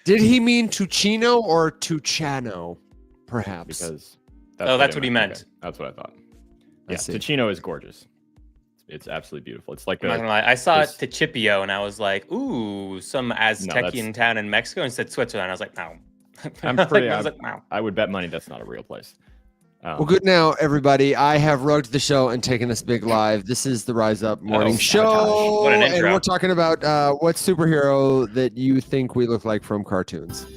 Did he mean Tuccino or Tucciano? Perhaps. Because that's what he meant. Okay. That's what I thought. I Yeah, see. Ticino is gorgeous. It's absolutely beautiful. It's like I'm not gonna lie. I saw Techipio and I was like, ooh, some Aztecian town in Mexico, and said Switzerland. I was like, no. I would bet money that's not a real place. Well, good now, everybody. I have rugged the show and taken us big live. This is the Rise Up Morning Show. What an intro. And we're talking about what superhero that you think we look like from cartoons.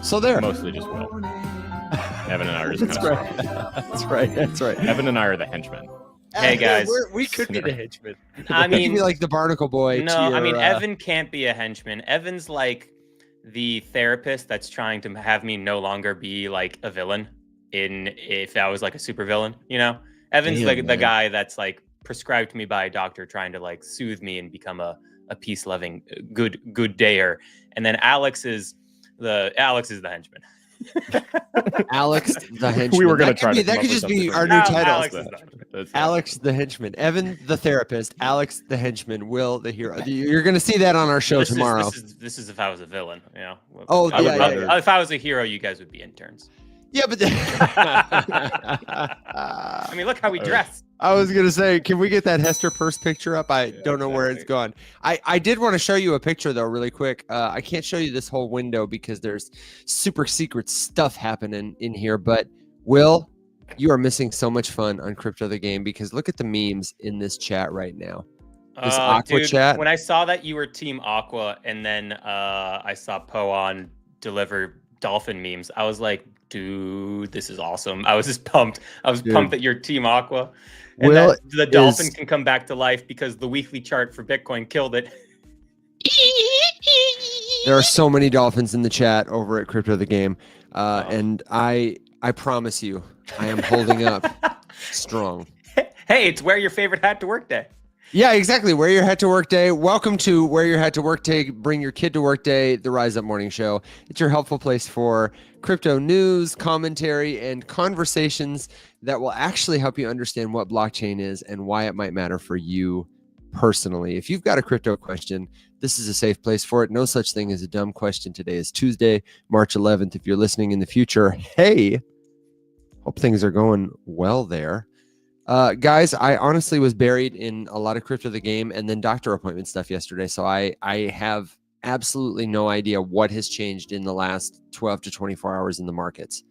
So there. Mostly just Will. Evan and I are just kind of That's right. That's right. Evan and I are the henchmen. Hey, guys. We could be the henchmen. I mean, we could be like the Barnacle Boy. No, I mean, Evan can't be a henchman. Evan's like the therapist that's trying to have me no longer be like a villain if I was like a super villain, you know? Evan's like the guy that's like prescribed to me by a doctor trying to like soothe me and become a peace-loving, good dayer. And then Alex is the henchman. Alex the henchman. We were going to try to that could just be our new title. Alex the henchman. Evan the therapist. Alex the henchman. Will the hero. You're going to see that on our show tomorrow. This is if I was a villain, you know. Oh, if I was a hero, you guys would be interns. Yeah, but I mean, look how we dress. I was gonna say, can we get that Hester Purse picture up? I don't know where it's gone. I did want to show you a picture though, really quick. I can't show you this whole window because there's super secret stuff happening in here. But Will, you are missing so much fun on Crypto the Game because look at the memes in this chat right now. This Aqua chat. When I saw that you were Team Aqua, and then I saw Poon deliver dolphin memes, I was like, dude, this is awesome. I was just pumped. I was pumped that you're Team Aqua. And that the dolphin can come back to life because the weekly chart for Bitcoin killed it. There are so many dolphins in the chat over at Crypto the Game. And I promise you, I am holding up strong. Hey, it's wear your favorite hat to work day. Yeah, exactly. Wear your hat to work day. Welcome to Wear Your Hat to Work Day. Bring your kid to work day. The Rise Up Morning Show. It's your helpful place for crypto news, commentary, and conversations that will actually help you understand what blockchain is and why it might matter for you personally. If you've got a crypto question, this is a safe place for it. No such thing as a dumb question. Today is Tuesday, March 11th. If you're listening in the future, hey, hope things are going well there. Guys, I honestly was buried in a lot of Crypto the Game and then doctor appointment stuff yesterday. So I have absolutely no idea what has changed in the last 12 to 24 hours in the markets.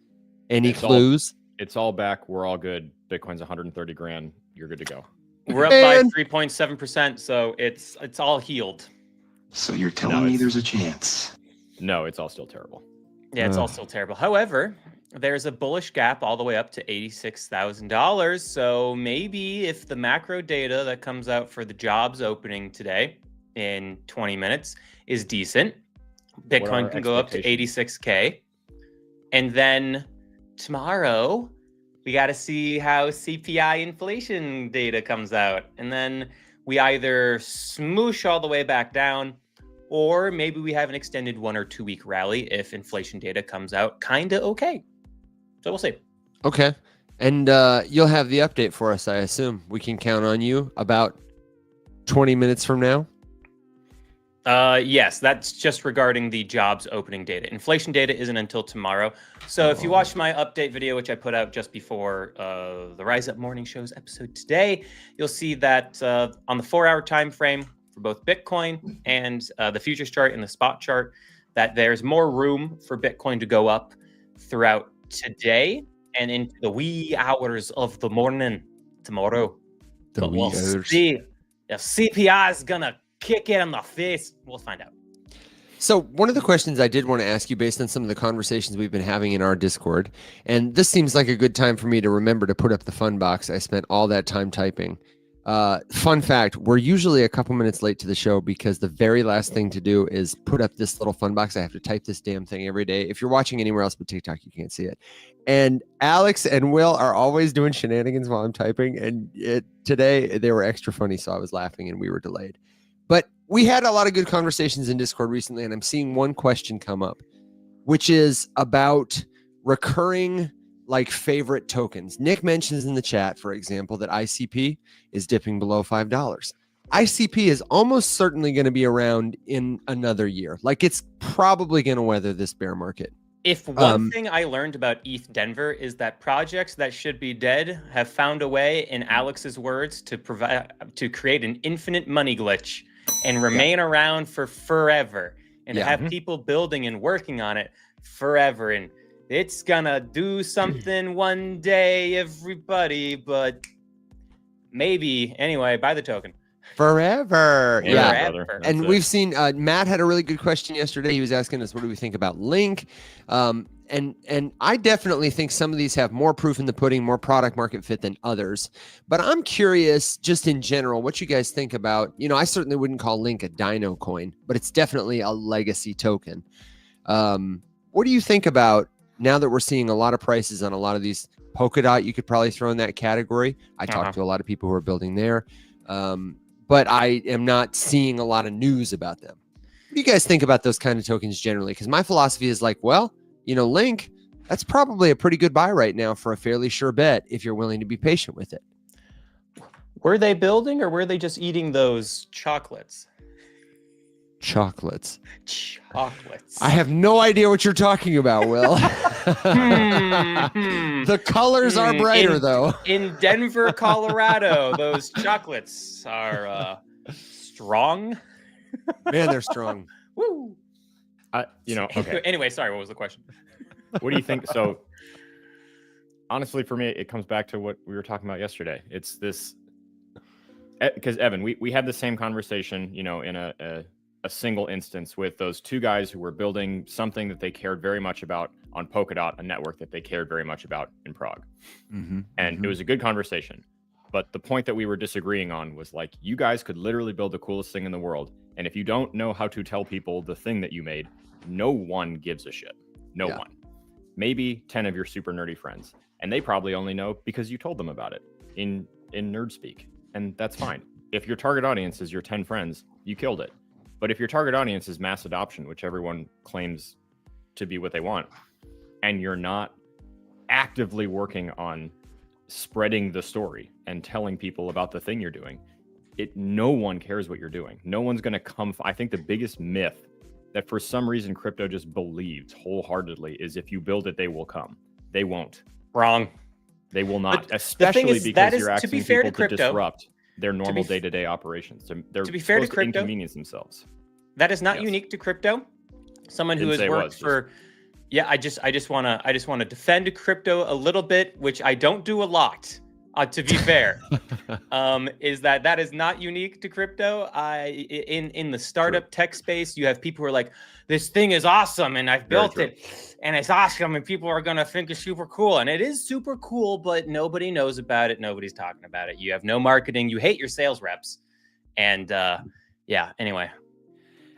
Any clues? It's all back. We're all good. Bitcoin's 130 grand. You're good to go. We're up by 3.7%. So it's all healed. So you're telling me there's a chance? No, it's all still terrible. Yeah, it's all still terrible. However, there's a bullish gap all the way up to $86,000. So maybe if the macro data that comes out for the jobs opening today in 20 minutes is decent, Bitcoin can go up to 86K. And then tomorrow, we got to see how CPI inflation data comes out. And then we either smoosh all the way back down, or maybe we have an extended 1 or 2 week rally if inflation data comes out kind of okay. So we'll see. Okay. And you'll have the update for us, I assume. We can count on you about 20 minutes from now? Yes, that's just regarding the jobs opening data. Inflation data isn't until tomorrow. So if you watch my update video, which I put out just before the Rise Up Morning Show's episode today, you'll see that on the 4-hour time frame for both Bitcoin and the futures chart and the spot chart, that there's more room for Bitcoin to go up throughout today and into the wee hours of the morning tomorrow. But we'll see if CPI is gonna kick it in the face. We'll find out. So one of the questions I did want to ask you based on some of the conversations we've been having in our Discord, and this seems like a good time for me to remember to put up the fun box. I spent all that time typing. Fun fact, we're usually a couple minutes late to the show because the very last thing to do is put up this little fun box. I have to type this damn thing every day. If you're watching anywhere else but TikTok, you can't see it. And Alex and Will are always doing shenanigans while I'm typing. And today they were extra funny, so I was laughing and we were delayed. But we had a lot of good conversations in Discord recently, and I'm seeing one question come up, which is about recurring like favorite tokens. Nick mentions in the chat, for example, that ICP is dipping below $5. ICP is almost certainly going to be around in another year. Like it's probably going to weather this bear market. If one thing I learned about ETH Denver is that projects that should be dead have found a way, in Alex's words, to create an infinite money glitch and remain around for forever, and to have people building and working on it forever. And it's gonna do something one day, everybody, but maybe anyway. Buy the token. Forever. Yeah. Forever. And we've seen Matt had a really good question yesterday. He was asking us, what do we think about Link? And I definitely think some of these have more proof in the pudding, more product market fit than others. But I'm curious, just in general, what you guys think about, I certainly wouldn't call Link a dino coin, but it's definitely a legacy token. What do you think about now that we're seeing a lot of prices on a lot of these? Polkadot, you could probably throw in that category. I talked to a lot of people who are building there. But I am not seeing a lot of news about them. What do you guys think about those kind of tokens generally? Because my philosophy is like, well, Link, that's probably a pretty good buy right now for a fairly sure bet if you're willing to be patient with it. Were they building or were they just eating those chocolates? Chocolates. I have no idea what you're talking about, Will. The colors are brighter, though. In Denver, Colorado, those chocolates are strong. Man, they're strong. Woo. Okay. Anyway, sorry, what was the question? What do you think? So, honestly, for me, it comes back to what we were talking about yesterday. It's this, because Evan, we had the same conversation, in a single instance with those two guys who were building something that they cared very much about on Polkadot, a network that they cared very much about in Prague. And it was a good conversation. But the point that we were disagreeing on was like, you guys could literally build the coolest thing in the world. And if you don't know how to tell people the thing that you made, no one gives a shit. No one. Maybe 10 of your super nerdy friends. And they probably only know because you told them about it in nerd speak. And that's fine. If your target audience is your 10 friends, you killed it. But if your target audience is mass adoption, which everyone claims to be what they want, and you're not actively working on spreading the story and telling people about the thing you're doing, no one cares what you're doing. No one's going to come. I think the biggest myth that for some reason crypto just believes wholeheartedly is if you build it, they will come. They won't. Wrong. They will not, but especially because you're asking to be fair people to disrupt their normal day-to-day operations. They're to be fair to supposed crypto, inconvenience themselves. That is not unique to crypto. Someone who has worked for, I just want to defend crypto a little bit, which I don't do a lot. To be fair, is that is not unique to crypto. In the startup tech space, you have people who are like, this thing is awesome, and I've built it, and it's awesome, and people are gonna think it's super cool, and it is super cool, but nobody knows about it. Nobody's talking about it. You have no marketing. You hate your sales reps, and anyway.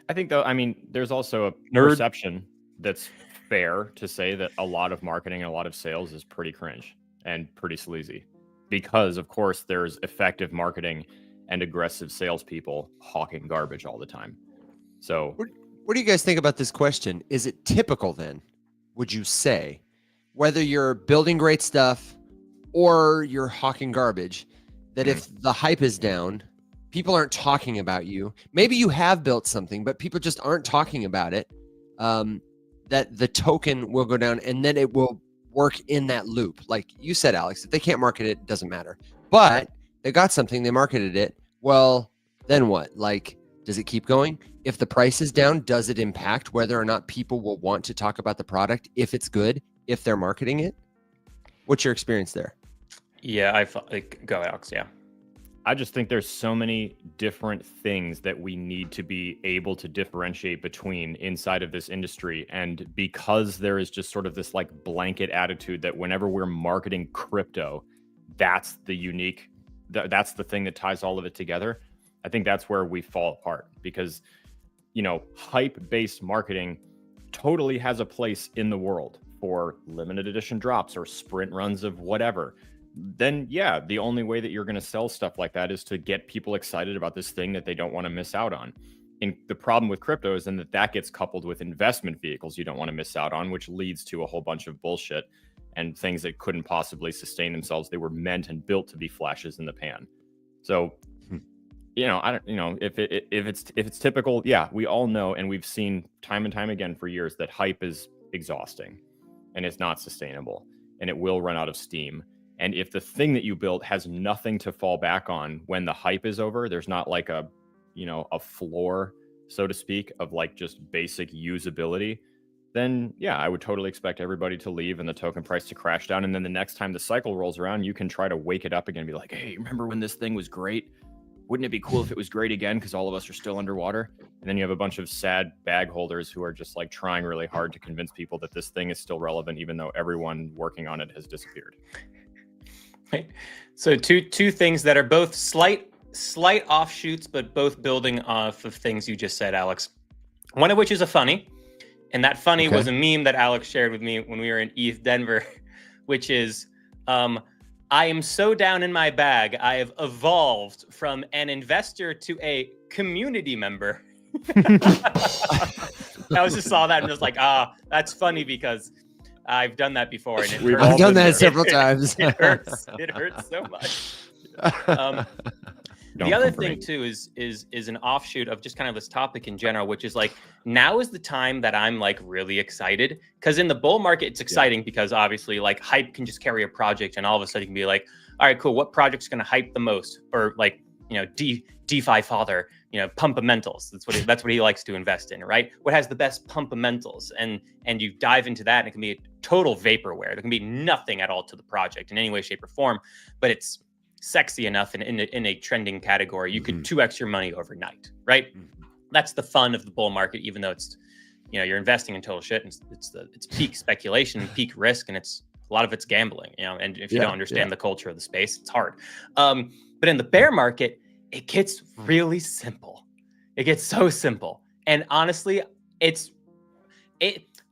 I think though, there's also a perception that's fair to say that a lot of marketing and a lot of sales is pretty cringe and pretty sleazy. Because, of course, there's effective marketing and aggressive salespeople hawking garbage all the time. So, what do you guys think about this question? Is it typical then, would you say, whether you're building great stuff or you're hawking garbage, that if the hype is down, people aren't talking about you, maybe you have built something, but people just aren't talking about it, that the token will go down and then it will work in that loop? Like you said, Alex, if they can't market it, it doesn't matter. But they got something, they marketed it. Well, then what? Like, does it keep going? If the price is down, does it impact whether or not people will want to talk about the product if it's good, if they're marketing it? What's your experience there? Yeah, go, Alex. Yeah. I just think there's so many different things that we need to be able to differentiate between inside of this industry. And because there is just sort of this like blanket attitude that whenever we're marketing crypto, that's the unique, that's the thing that ties all of it together. I think that's where we fall apart because, hype-based marketing totally has a place in the world for limited edition drops or sprint runs of whatever. Then yeah, the only way that you're going to sell stuff like that is to get people excited about this thing that they don't want to miss out on. And the problem with crypto is then that gets coupled with investment vehicles you don't want to miss out on, which leads to a whole bunch of bullshit and things that couldn't possibly sustain themselves. They were meant and built to be flashes in the pan. So I don't, if it's typical, yeah, we all know, and we've seen time and time again for years that hype is exhausting and it's not sustainable and it will run out of steam. And if the thing that you built has nothing to fall back on when the hype is over, there's not like a floor, so to speak, of like just basic usability, then yeah, I would totally expect everybody to leave and the token price to crash down. And then the next time the cycle rolls around, you can try to wake it up again and be like, hey, remember when this thing was great? Wouldn't it be cool if it was great again? Because all of us are still underwater. And then you have a bunch of sad bag holders who are just like trying really hard to convince people that this thing is still relevant, even though everyone working on it has disappeared. Right. So two things that are both slight offshoots, but both building off of things you just said, Alex. One of which is a funny, and that funny was a meme that Alex shared with me when we were in ETH Denver, which is, I am so down in my bag, I have evolved from an investor to a community member. I just saw that and was like, that's funny because I've done that before. And We've all done that several times. It hurts. It hurts so much. The other thing too is an offshoot of just kind of this topic in general, which is like, now is the time that I'm like really excited, because in the bull market it's exciting because obviously like hype can just carry a project and all of a sudden you can be like, all right, cool, what project's going to hype the most? Or like, DeFi father, pumpamentals. That's what he likes to invest in, right? What has the best pumpamentals? And you dive into that and it can be a total vaporware. There can be nothing at all to the project in any way, shape, or form, but it's sexy enough in a trending category. You could 2x your money overnight, right? That's the fun of the bull market, even though it's, you're investing in total shit and it's peak speculation and peak risk, and it's a lot of it's gambling, and if you don't understand the culture of the space, it's hard. But in the bear market, it gets really simple. It gets so simple. And honestly,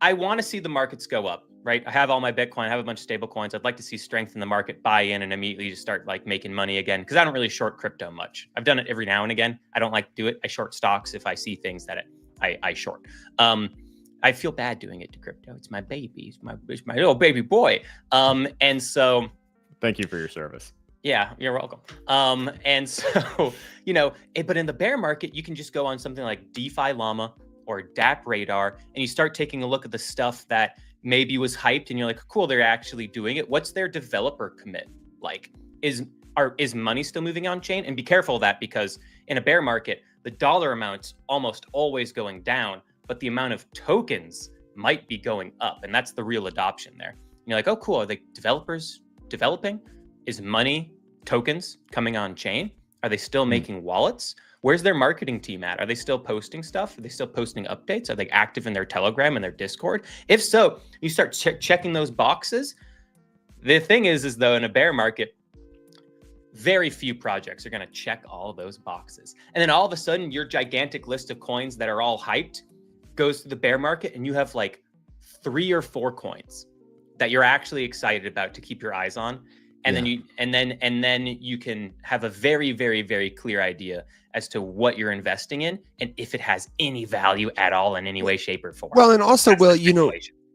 I want to see the markets go up, right? I have all my Bitcoin, I have a bunch of stable coins. I'd like to see strength in the market, buy in, and immediately just start like making money again. Because I don't really short crypto much. I've done it every now and again. I don't like to do it. I short stocks if I see things that I short. I feel bad doing it to crypto. It's my baby. It's my little baby boy. And so thank you for your service. Yeah, you're welcome. And so, but in the bear market, you can just go on something like DeFi Llama or DApp Radar, and you start taking a look at the stuff that maybe was hyped and you're like, cool, they're actually doing it. What's their developer commit like? Is money still moving on chain? And be careful of that, because in a bear market, the dollar amount's almost always going down, but the amount of tokens might be going up. And that's the real adoption there. And you're like, oh, cool. Are the developers developing? Is money, tokens coming on chain? Are they still making wallets? Where's their marketing team at? Are they still posting stuff? Are they still posting updates? Are they active in their Telegram and their Discord? If so, you start checking those boxes. The thing is though, in a bear market, very few projects are going to check all those boxes. And then all of a sudden, your gigantic list of coins that are all hyped goes to the bear market, and you have like 3 or 4 coins that you're actually excited about to keep your eyes on. And then you can have a very, very, very clear idea as to what you're investing in and if it has any value at all in any way, shape, or form. Well, and also,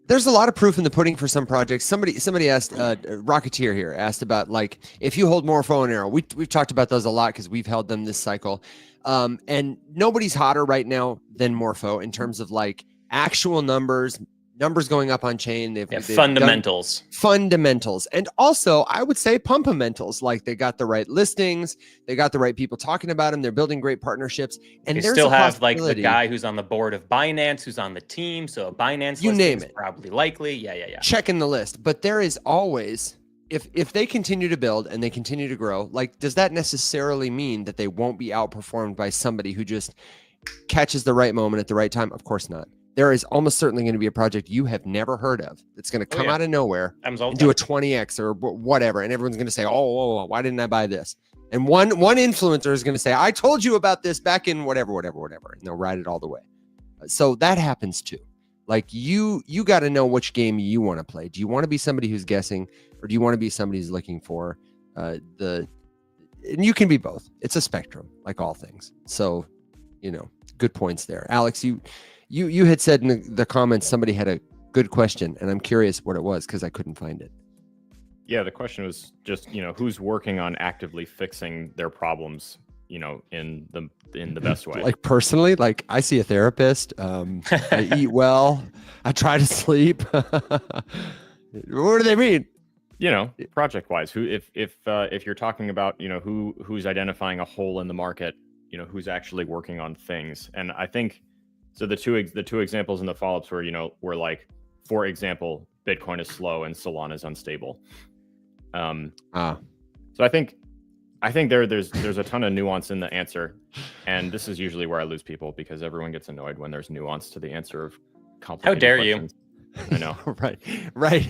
there's a lot of proof in the pudding for some projects. Somebody asked, Rocketeer here asked about like, if you hold Morpho and Arrow, we've talked about those a lot because we've held them this cycle. And nobody's hotter right now than Morpho in terms of like actual numbers going up on chain. They've fundamentals. Fundamentals. And also, I would say pumpamentals. Like they got the right listings, they got the right people talking about them, they're building great partnerships. And they still have like the guy who's on the board of Binance, who's on the team. So a Binance you name it, probably likely. Yeah. Checking the list. But there is always, if they continue to build and they continue to grow, like, does that necessarily mean that they won't be outperformed by somebody who just catches the right moment at the right time? Of course not. There is almost certainly going to be a project you have never heard of that's going to come out of nowhere and do a 20x or whatever. And everyone's going to say, oh, why didn't I buy this? And one influencer is going to say, I told you about this back in whatever. And they'll ride it all the way. So that happens too. Like you got to know which game you want to play. Do you want to be somebody who's guessing, or do you want to be somebody who's looking for and you can be both. It's a spectrum, like all things. So, good points there. Alex, you had said in the comments somebody had a good question, and I'm curious what it was because I couldn't find it. Yeah, the question was just, who's working on actively fixing their problems you know, in the best way. Like personally, like I see a therapist, I eat well, I try to sleep. What do they mean? You know, project wise, who if you're talking about, you know, who's identifying a hole in the market, you know, who's actually working on things. And I think so the two examples in the follow-ups were, you know, were like, for example, Bitcoin is slow and Solana is unstable. So I think there's a ton of nuance in the answer, and this is usually where I lose people because everyone gets annoyed when there's nuance to the answer of complicated How dare questions. I know. right.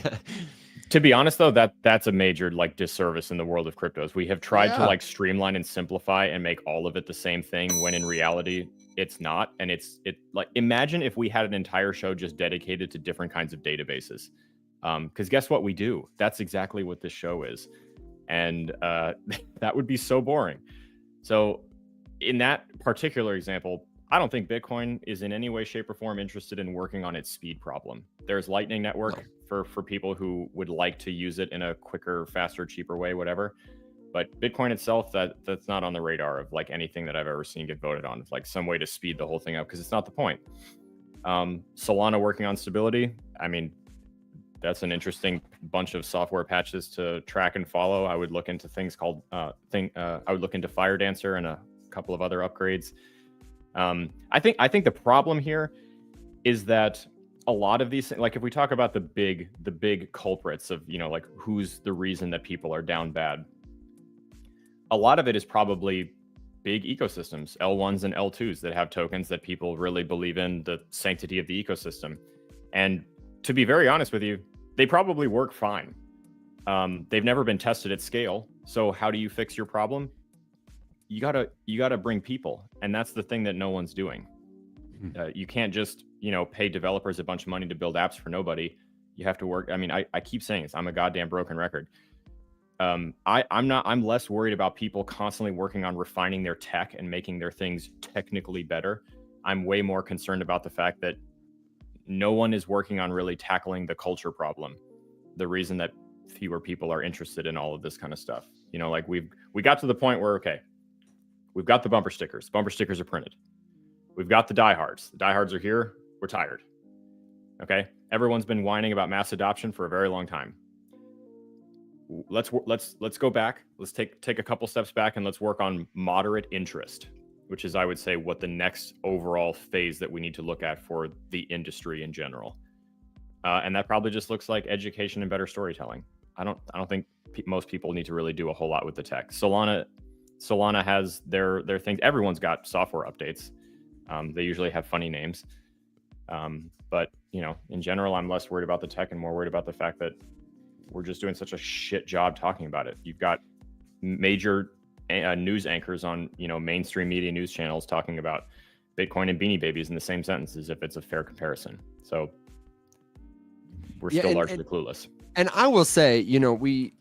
To be honest, though, that's a major like disservice in the world of cryptos. We have tried to like streamline and simplify and make all of it the same thing when in reality it's not. And it like, imagine if we had an entire show just dedicated to different kinds of databases. Because guess what we do? That's exactly what this show is. And that would be so boring. So in that particular example, I don't think Bitcoin is in any way, shape, or form interested in working on its speed problem. There's Lightning Network for people who would like to use it in a quicker, faster, cheaper way, whatever. But Bitcoin itself, that's not on the radar of like anything that I've ever seen get voted on. It's like some way to speed the whole thing up because it's not the point. Solana working on stability. I mean, that's an interesting bunch of software patches to track and follow. I would look into things called I would look into FireDancer and a couple of other upgrades. I think the problem here is that a lot of these, like if we talk about the big culprits of, you know, like who's the reason that people are down bad, a lot of it is probably big ecosystems, L1s and L2s that have tokens that people really believe in the sanctity of the ecosystem. And to be very honest with you, they probably work fine. They've never been tested at scale. So how do you fix your problem? You gotta bring people, and that's the thing that no one's doing. You can't just, you know, pay developers a bunch of money to build apps for nobody. You have to work. I mean, I keep saying this. I'm a goddamn broken record. I'm less worried about people constantly working on refining their tech and making their things technically better. I'm way more concerned about the fact that no one is working on really tackling the culture problem. The reason that fewer people are interested in all of this kind of stuff. You know, like we got to the point where, okay, we've got the bumper stickers. Bumper stickers are printed. We've got the diehards. The diehards are here. We're tired. Okay. Everyone's been whining about mass adoption for a very long time. Let's go back. Let's take a couple steps back and let's work on moderate interest, which is, I would say, what the next overall phase that we need to look at for the industry in general. And that probably just looks like education and better storytelling. I don't think most people need to really do a whole lot with the tech. Solana has their things. Everyone's got software updates. They usually have funny names. But, you know, in general, I'm less worried about the tech and more worried about the fact that we're just doing such a shit job talking about it. You've got major news anchors on, you know, mainstream media news channels talking about Bitcoin and Beanie Babies in the same sentence as if it's a fair comparison. So we're still largely clueless. And I will say, you know, we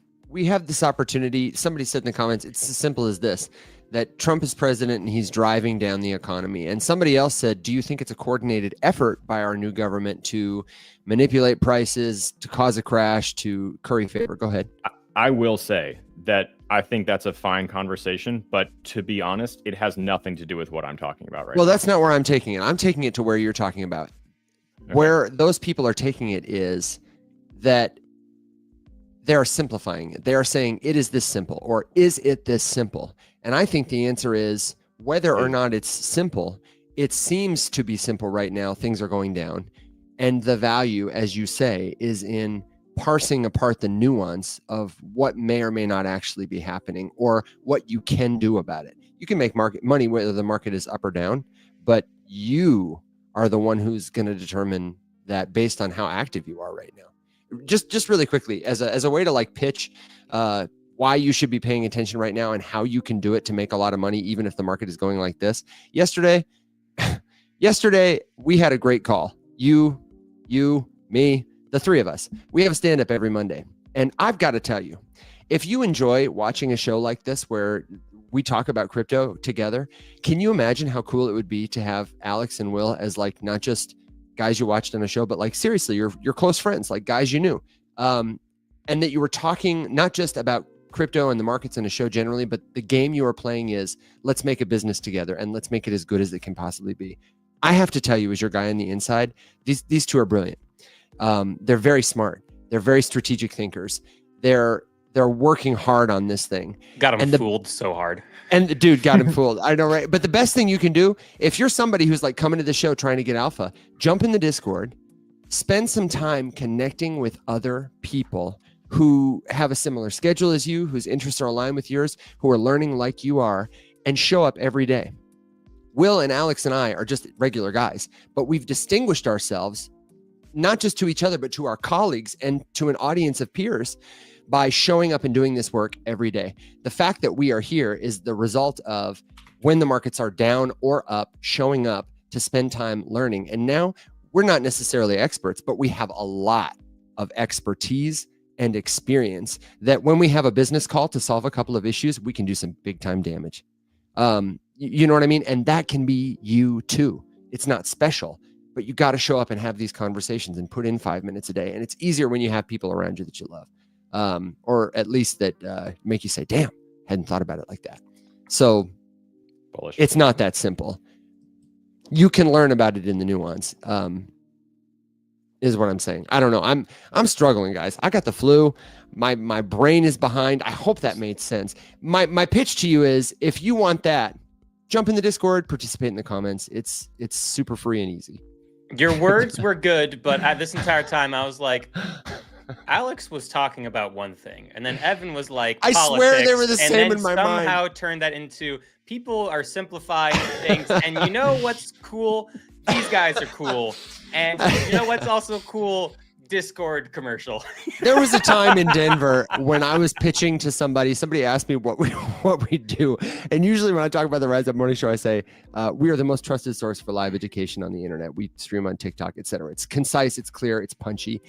have this opportunity. Somebody said in the comments, it's as simple as this, that Trump is president and he's driving down the economy. And somebody else said, do you think it's a coordinated effort by our new government to manipulate prices, to cause a crash, to curry favor? Go ahead. I will say that I think that's a fine conversation, but to be honest, it has nothing to do with what I'm talking about right now. Well, that's not where I'm taking it. I'm taking it to where you're talking about. Okay. Where those people are taking it is that they are simplifying it. They are saying, it is this simple, or is it this simple? And I think the answer is, whether or not it's simple, it seems to be simple right now. Things are going down. And the value, as you say, is in parsing apart the nuance of what may or may not actually be happening, or what you can do about it. You can make market money whether the market is up or down, but you are the one who's going to determine that based on how active you are right now. Just really quickly, as a way to like pitch why you should be paying attention right now and how you can do it to make a lot of money, even if the market is going like this. Yesterday, we had a great call. You, me, the three of us. We have a stand-up every Monday. And I've got to tell you, if you enjoy watching a show like this where we talk about crypto together, can you imagine how cool it would be to have Alex and Will as like not just guys you watched on a show, but like seriously, you're close friends, like guys you knew. And that you were talking not just about crypto and the markets and a show generally, but the game you are playing is let's make a business together and let's make it as good as it can possibly be. I have to tell you, as your guy on the inside, these two are brilliant. They're very smart. They're very strategic thinkers. They're working hard on this thing. Got him fooled so hard. And the dude got him fooled. I know, right? But the best thing you can do, if you're somebody who's like coming to the show trying to get alpha, jump in the Discord, spend some time connecting with other people who have a similar schedule as you, whose interests are aligned with yours, who are learning like you are, and show up every day. Will and Alex and I are just regular guys, but we've distinguished ourselves not just to each other, but to our colleagues and to an audience of peers by showing up and doing this work every day. The fact that we are here is the result of when the markets are down or up, showing up to spend time learning. And now we're not necessarily experts, but we have a lot of expertise and experience that when we have a business call to solve a couple of issues, we can do some big time damage. You know what I mean? And that can be you too. It's not special, but you got to show up and have these conversations and put in 5 minutes a day. And it's easier when you have people around you that you love, or at least that make you say, damn, hadn't thought about it like that. So Bullish. It's not that simple. You can learn about it in the nuance, is what I'm saying. I don't know. I'm struggling, guys. I got the flu. My brain is behind. I hope that made sense. My pitch to you is, if you want that, jump in the Discord, participate in the comments. It's super free and easy. Your words were good, but this entire time I was like, Alex was talking about one thing, and then Evan was like, I swear they were the same in my mind. Somehow turned that into people are simplifying things, and you know what's cool? These guys are cool, and you know what's also cool? Discord commercial. There was a time in Denver when I was pitching to somebody asked me what we do. And usually when I talk about the Rise Up Morning Show, I say, we are the most trusted source for live education on the internet. We stream on TikTok, etc. It's concise, it's clear, it's punchy.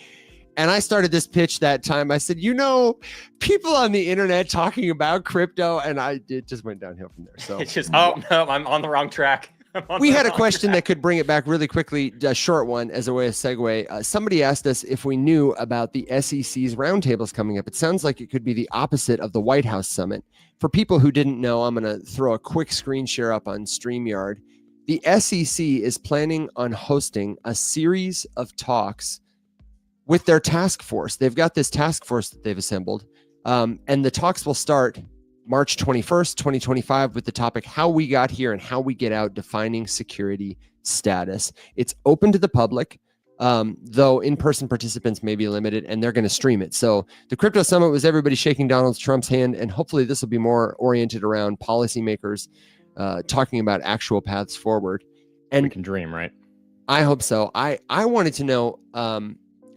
And I started this pitch that time. I said, people on the internet talking about crypto, and it just went downhill from there. So it's just, oh no, I'm on the wrong track. We had a question that could bring it back really quickly, a short one as a way of segue. Somebody asked us if we knew about the SEC's roundtables coming up. It sounds like it could be the opposite of the White House summit. For people who didn't know, I'm going to throw a quick screen share up on StreamYard. The SEC is planning on hosting a series of talks with their task force. They've got this task force that they've assembled, and the talks will start March 21st, 2025, with the topic, how we got here and how we get out, defining security status. It's open to the public, though in-person participants may be limited, and they're going to stream it. So the Crypto Summit was everybody shaking Donald Trump's hand, and hopefully this will be more oriented around policymakers talking about actual paths forward. And we can dream, right? I hope so. I wanted to know...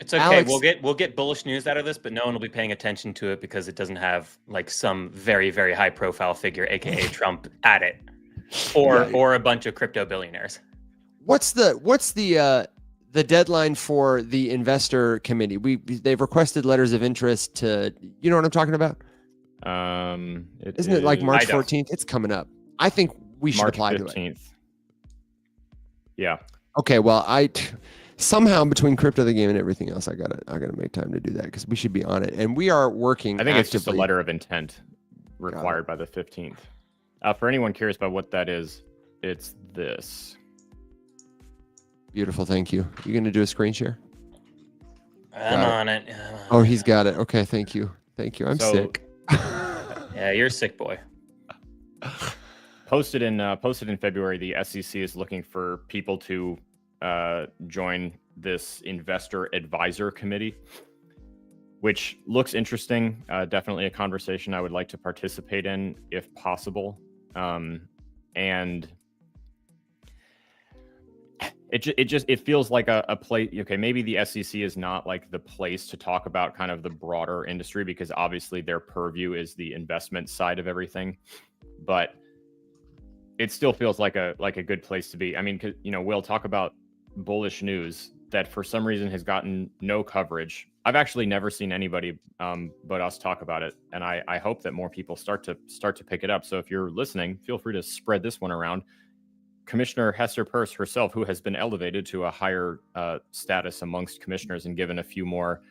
It's okay. Alex, we'll get bullish news out of this, but no one will be paying attention to it because it doesn't have like some very, very high profile figure, aka Trump, at it, or a bunch of crypto billionaires. What's the deadline for the investor committee? They've requested letters of interest to, you know what I'm talking about? Isn't it like March 14th? It's coming up. I think we should apply to it. Yeah. Okay. Well, somehow between crypto, the game, and everything else, I gotta make time to do that because we should be on it, and we are working. I think actively. It's just a letter of intent required by the 15th. For anyone curious about what that is, it's this. Beautiful, thank you. You gonna do a screen share? I'm on it. Oh, he's got it. Okay, thank you. I'm sick. Yeah, you're a sick boy. Posted in February, the SEC is looking for people to join this investor advisor committee, which looks interesting. Definitely a conversation I would like to participate in if possible. And it feels like a place. Okay, maybe the SEC is not like the place to talk about kind of the broader industry because obviously their purview is the investment side of everything, but it still feels like a good place to be. I mean, we'll talk about bullish news that for some reason has gotten no coverage. I've actually never seen anybody but us talk about it, and I hope that more people start to pick it up. So if you're listening, feel free to spread this one around. Commissioner Hester Peirce herself, who has been elevated to a higher status amongst commissioners and given a few more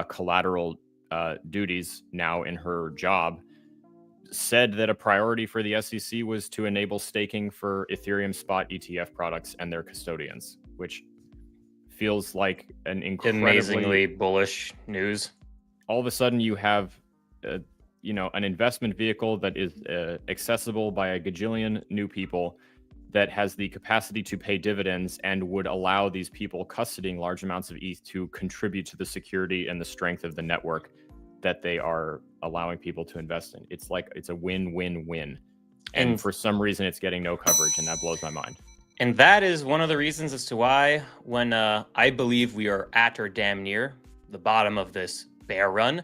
collateral duties now in her job, said that a priority for the SEC was to enable staking for Ethereum spot ETF products and their custodians, which feels like an incredibly Amazingly bullish news. All of a sudden you have an investment vehicle that is accessible by a gajillion new people, that has the capacity to pay dividends and would allow these people custodying large amounts of ETH to contribute to the security and the strength of the network that they are allowing people to invest in. It's like it's a win-win-win. And for some reason it's getting no coverage, and that blows my mind. And that is one of the reasons as to why, when I believe we are at or damn near the bottom of this bear run,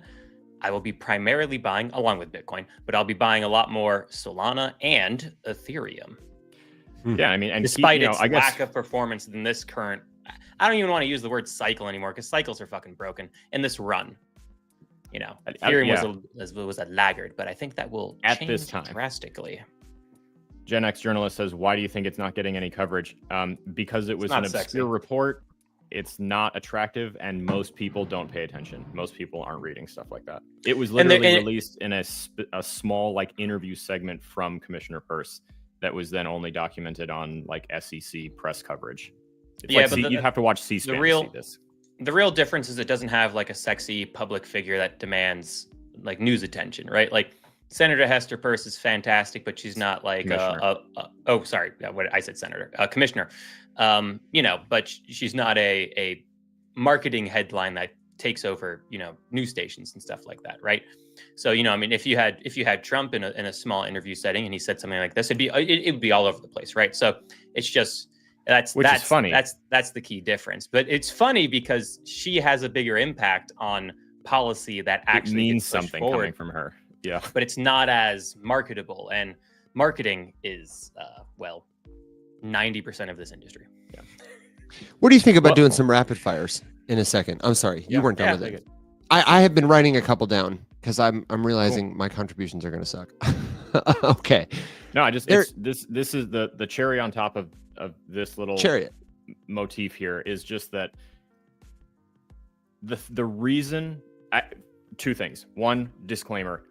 I will be primarily buying, along with Bitcoin, but I'll be buying a lot more Solana and Ethereum. Yeah, I mean, and despite its lack of performance in this current, I don't even want to use the word cycle anymore, because cycles are fucking broken in this run. Ethereum was a laggard, but I think that will at change this time drastically. Gen X journalist says, why do you think it's not getting any coverage? Because it was an obscure report. It's not attractive, and most people don't pay attention. Most people aren't reading stuff like that. It was literally released in a small interview segment from Commissioner Peirce that was then only documented on SEC press coverage. It's you'd have to watch C-SPAN to see this. The real difference is it doesn't have a sexy public figure that demands news attention, right? Senator Hester Peirce is fantastic, but she's not commissioner. But she's not a marketing headline that takes over, news stations and stuff like that, right? So, if you had Trump in a small interview setting and he said something like this, it would be all over the place, right? So it's just that's funny. That's the key difference. But it's funny because she has a bigger impact on policy that actually means something coming from her. Yeah, but it's not as marketable, and marketing is 90% of this industry. Yeah. What do you think about doing some rapid fires in a second? I'm sorry, you weren't done with it. I have been writing a couple down because I'm realizing my contributions are going to suck. Okay. No, this is the cherry on top of this little chariot motif here is just that the reason. Two things. One, disclaimer.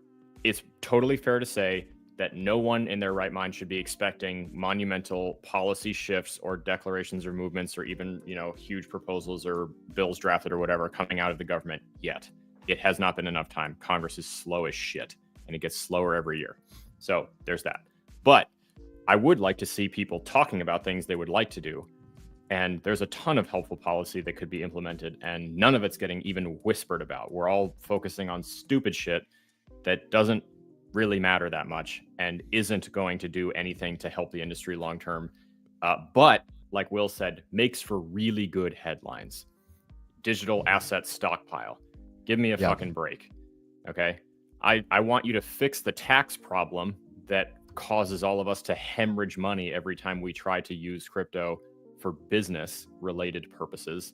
It's totally fair to say that no one in their right mind should be expecting monumental policy shifts or declarations or movements or even, huge proposals or bills drafted or whatever coming out of the government yet. It has not been enough time. Congress is slow as shit, and it gets slower every year. So there's that. But I would like to see people talking about things they would like to do. And there's a ton of helpful policy that could be implemented, and none of it's getting even whispered about. We're all focusing on stupid shit that doesn't really matter that much and isn't going to do anything to help the industry long term. But like Will said, makes for really good headlines. Digital asset stockpile. Give me a fucking break. Okay. I want you to fix the tax problem that causes all of us to hemorrhage money every time we try to use crypto for business related purposes,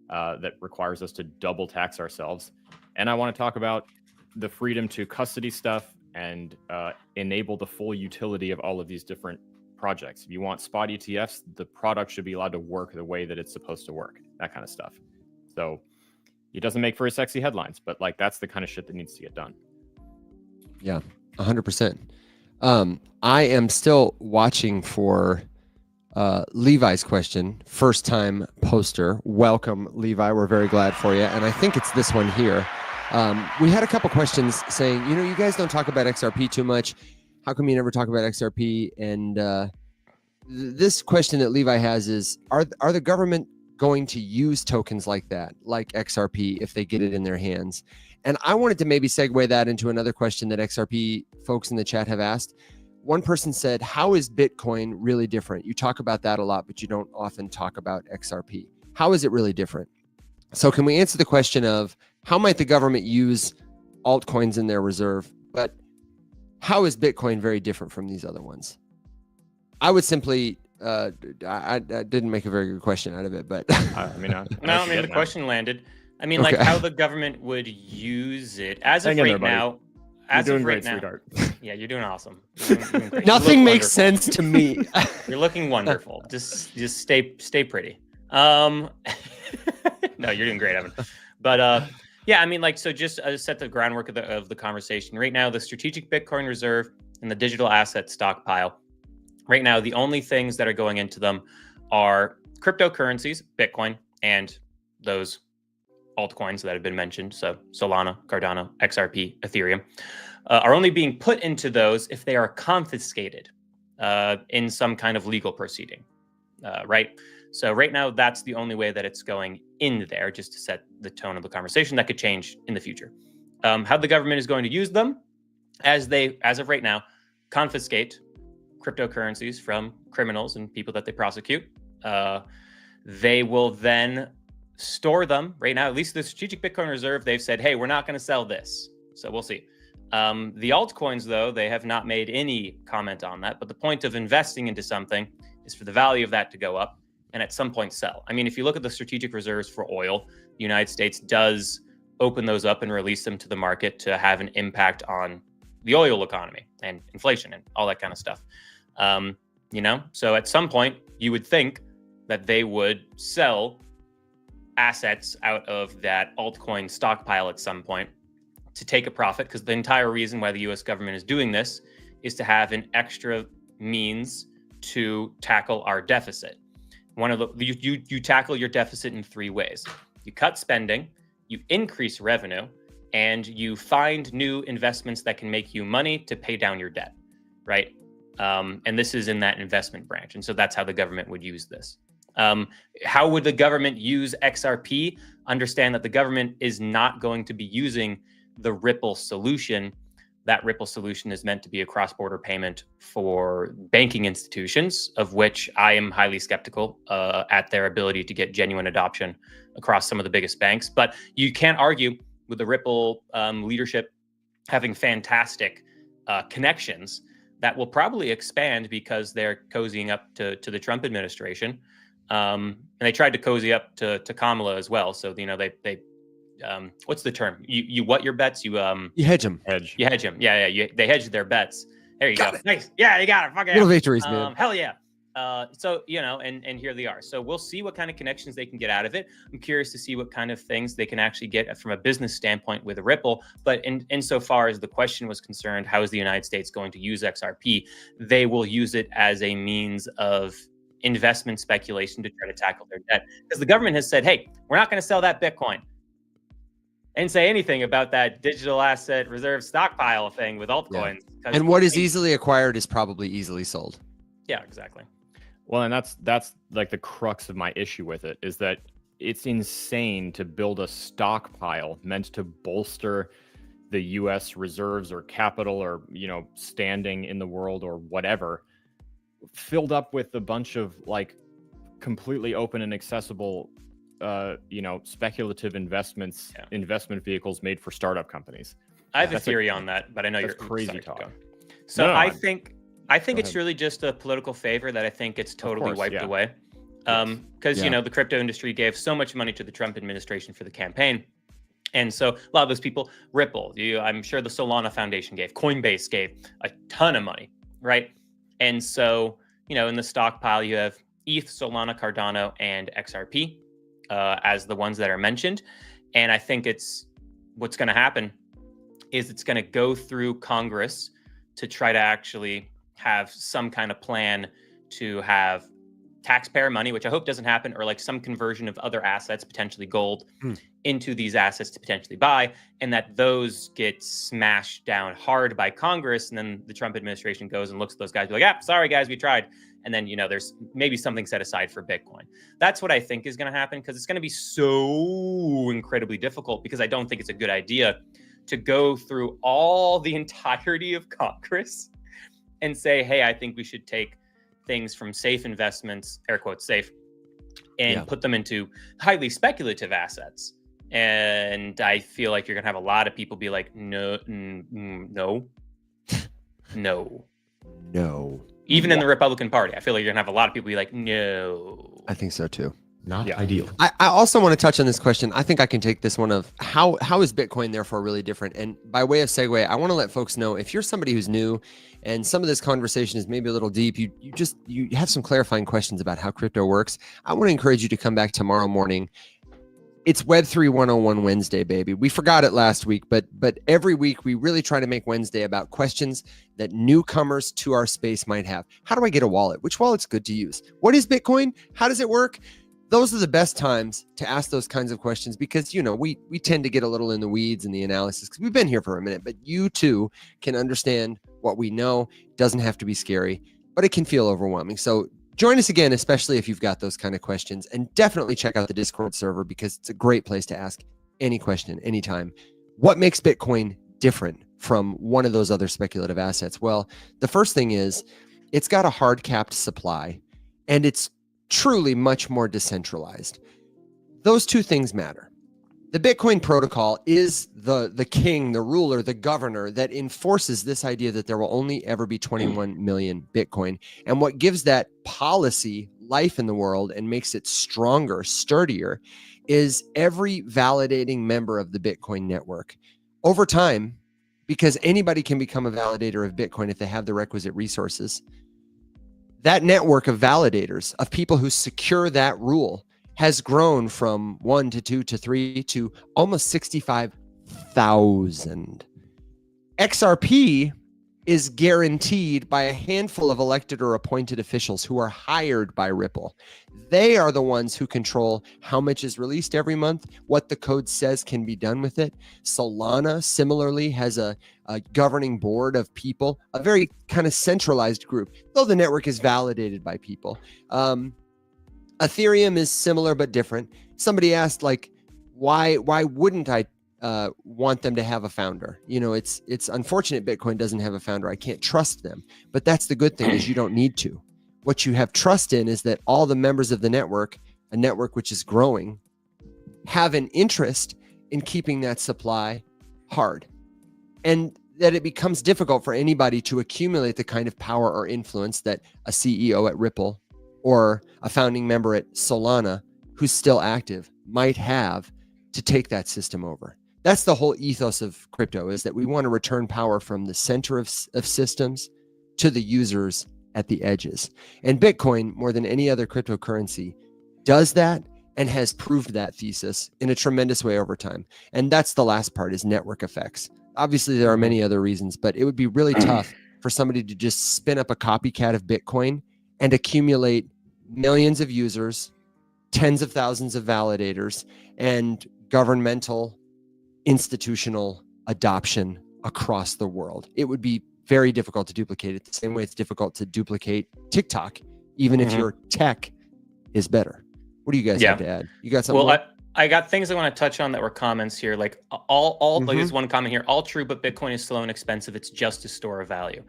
that requires us to double tax ourselves. And I want to talk about the freedom to custody stuff and enable the full utility of all of these different projects. If you want spot ETFs, the product should be allowed to work the way that it's supposed to work, that kind of stuff. So it doesn't make for sexy headlines, but that's the kind of shit that needs to get done. Yeah, 100%. I am still watching for Levi's question, first time poster. Welcome, Levi. We're very glad for you. And I think it's this one here. We had a couple questions saying, you guys don't talk about XRP too much. How come you never talk about XRP? And this question that Levi has is, are the government going to use tokens like that, like XRP, if they get it in their hands? And I wanted to maybe segue that into another question that XRP folks in the chat have asked. One person said, how is Bitcoin really different? You talk about that a lot, but you don't often talk about XRP. How is it really different? So can we answer the question of how might the government use altcoins in their reserve, but how is Bitcoin very different from these other ones? I would simply, I didn't make a very good question out of it, but. The question landed. Okay. How the government would use it as of right now. You're doing great, sweetheart. Yeah, you're doing awesome. You're doing great. Nothing makes sense to me. You're looking wonderful. Just stay pretty. No, you're doing great, Evan. But Yeah, I mean, like, so just set the groundwork of the conversation. Right now, the strategic Bitcoin reserve and the digital asset stockpile, right now, the only things that are going into them are cryptocurrencies, Bitcoin, and those altcoins that have been mentioned. So Solana, Cardano, XRP, Ethereum are only being put into those if they are confiscated in some kind of legal proceeding, right? So right now, that's the only way that it's going in there, just to set the tone of the conversation. That could change in the future. How the government is going to use them, as of right now, confiscate cryptocurrencies from criminals and people that they prosecute. They will then store them. Right now, at least the Strategic Bitcoin Reserve, they've said, hey, we're not going to sell this. So we'll see. The altcoins, though, they have not made any comment on that. But the point of investing into something is for the value of that to go up and at some point sell. I mean, if you look at the strategic reserves for oil, the United States does open those up and release them to the market to have an impact on the oil economy and inflation and all that kind of stuff. So at some point, you would think that they would sell assets out of that altcoin stockpile at some point to take a profit, because the entire reason why the US government is doing this is to have an extra means to tackle our deficit. You tackle your deficit in three ways. You cut spending, you increase revenue, and you find new investments that can make you money to pay down your debt, right? And this is in that investment branch. And so that's how the government would use this. How would the government use XRP? Understand that the government is not going to be using the Ripple solution. That Ripple solution is meant to be a cross-border payment for banking institutions, of which I am highly skeptical at their ability to get genuine adoption across some of the biggest banks. But you can't argue with the Ripple leadership having fantastic connections that will probably expand because they're cozying up to the Trump administration. And they tried to cozy up to Kamala as well. So, they what's the term? You what your bets? You hedge them. You hedge them. Yeah. They hedge their bets. There you go. Nice. Yeah, you got it. Fuck yeah. Little victories, man. Hell yeah. So, and here they are. So we'll see what kind of connections they can get out of it. I'm curious to see what kind of things they can actually get from a business standpoint with Ripple. But insofar as the question was concerned, how is the United States going to use XRP? They will use it as a means of investment speculation to try to tackle their debt. Because the government has said, hey, we're not going to sell that Bitcoin. And say anything about that digital asset reserve stockpile thing with altcoins. Yeah. And what is easily acquired is probably easily sold. Yeah, exactly. Well, and that's like the crux of my issue with it, is that it's insane to build a stockpile meant to bolster the US reserves or capital or, standing in the world or whatever, filled up with a bunch of like completely open and accessible speculative investment vehicles made for startup companies. I have a theory on that, but I know you're crazy talk. So I think it's really just a political favor that I think it's totally wiped away. Because the crypto industry gave so much money to the Trump administration for the campaign. And so a lot of those people, Ripple, I'm sure the Solana Foundation gave, Coinbase gave a ton of money, right? And so, in the stockpile, you have ETH, Solana, Cardano, and XRP as the ones that are mentioned. And I think what's going to happen is it's going to go through Congress to try to actually have some kind of plan to have taxpayer money, which I hope doesn't happen, or like some conversion of other assets, potentially gold, into these assets to potentially buy, and that those get smashed down hard by Congress. And then the Trump administration goes and looks at those guys, be like, yeah, sorry guys, we tried. And then, there's maybe something set aside for Bitcoin. That's what I think is going to happen, because it's going to be so incredibly difficult, because I don't think it's a good idea to go through all the entirety of Congress and say, hey, I think we should take things from safe investments, air quotes safe, and put them into highly speculative assets. And I feel like you're going to have a lot of people be like, no. Even in the Republican Party, I feel like you're going to have a lot of people be like, no. I think so too. Not ideal. I also want to touch on this question. I think I can take this one of how is Bitcoin therefore really different? And by way of segue, I want to let folks know, if you're somebody who's new and some of this conversation is maybe a little deep, you have some clarifying questions about how crypto works, I want to encourage you to come back tomorrow morning It's Web3 101 Wednesday, baby. We forgot it last week, but every week we really try to make Wednesday about questions that newcomers to our space might have. How do I get a wallet? Which wallet's good to use? What is Bitcoin? How does it work? Those are the best times to ask those kinds of questions because, we tend to get a little in the weeds in the analysis because we've been here for a minute, but you too can understand what we know. It doesn't have to be scary, but it can feel overwhelming. So join us again, especially if you've got those kind of questions, and definitely check out the Discord server because it's a great place to ask any question, anytime. What makes Bitcoin different from one of those other speculative assets? Well, the first thing is it's got a hard capped supply and it's truly much more decentralized. Those two things matter. The Bitcoin protocol is the king, the ruler, the governor that enforces this idea that there will only ever be 21 million Bitcoin. And what gives that policy life in the world and makes it stronger, sturdier, is every validating member of the Bitcoin network. Over time, because anybody can become a validator of Bitcoin if they have the requisite resources, that network of validators, of people who secure that rule, has grown from 1 to 2 to 3 to almost 65,000. XRP is guaranteed by a handful of elected or appointed officials who are hired by Ripple. They are the ones who control how much is released every month, what the code says can be done with it. Solana similarly has a governing board of people, a very kind of centralized group, though the network is validated by people. Ethereum is similar but different. Somebody asked, why wouldn't I want them to have a founder? It's unfortunate Bitcoin doesn't have a founder. I can't trust them. But that's the good thing is you don't need to. What you have trust in is that all the members of the network, a network which is growing, have an interest in keeping that supply hard. And that it becomes difficult for anybody to accumulate the kind of power or influence that a CEO at Ripple or a founding member at Solana who's still active might have to take that system over. That's the whole ethos of crypto, is that we want to return power from the center of systems to the users at the edges. And Bitcoin, more than any other cryptocurrency, does that and has proved that thesis in a tremendous way over time. And that's the last part, is network effects. Obviously, there are many other reasons, but it would be really tough for somebody to just spin up a copycat of Bitcoin and accumulate millions of users, tens of thousands of validators, and governmental institutional adoption across the world. It would be very difficult to duplicate it the same way it's difficult to duplicate TikTok, even if your tech is better. What do you guys have to add? You got something? Well, I got things I want to touch on that were comments here. Like like there's one comment here, all true, but Bitcoin is slow and expensive. It's just a store of value.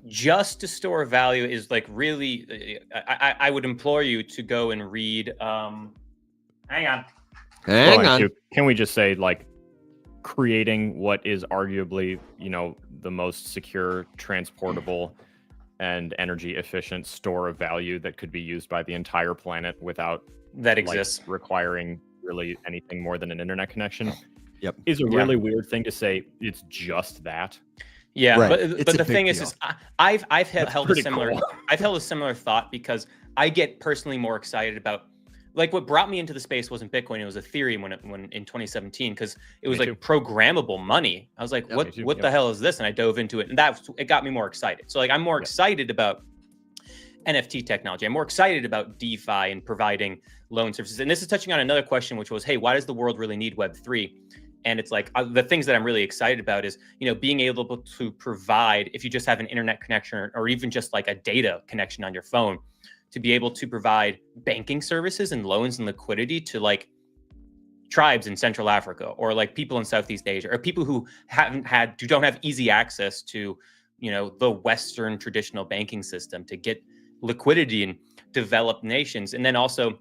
Just a store of value is really, I would implore you to go and read, hang on. Can we just say, creating what is arguably, the most secure, transportable, and energy efficient store of value that could be used by the entire planet without that exists requiring really anything more than an internet connection is a really weird thing to say. It's just that. Yeah, right. but the thing is I've held a similar thought, because I get personally more excited about, what brought me into the space wasn't Bitcoin, it was Ethereum when in 2017, because it was programmable money. I was like, what the hell is this? And I dove into it, and it got me more excited. So I'm more excited about NFT technology. I'm more excited about DeFi and providing loan services. And this is touching on another question, which was, hey, why does the world really need Web3? And it's the things that I'm really excited about is, being able to provide, if you just have an internet connection or even just a data connection on your phone, to be able to provide banking services and loans and liquidity to tribes in Central Africa, or people in Southeast Asia, or people who don't have easy access to, the Western traditional banking system to get liquidity in developed nations. And then also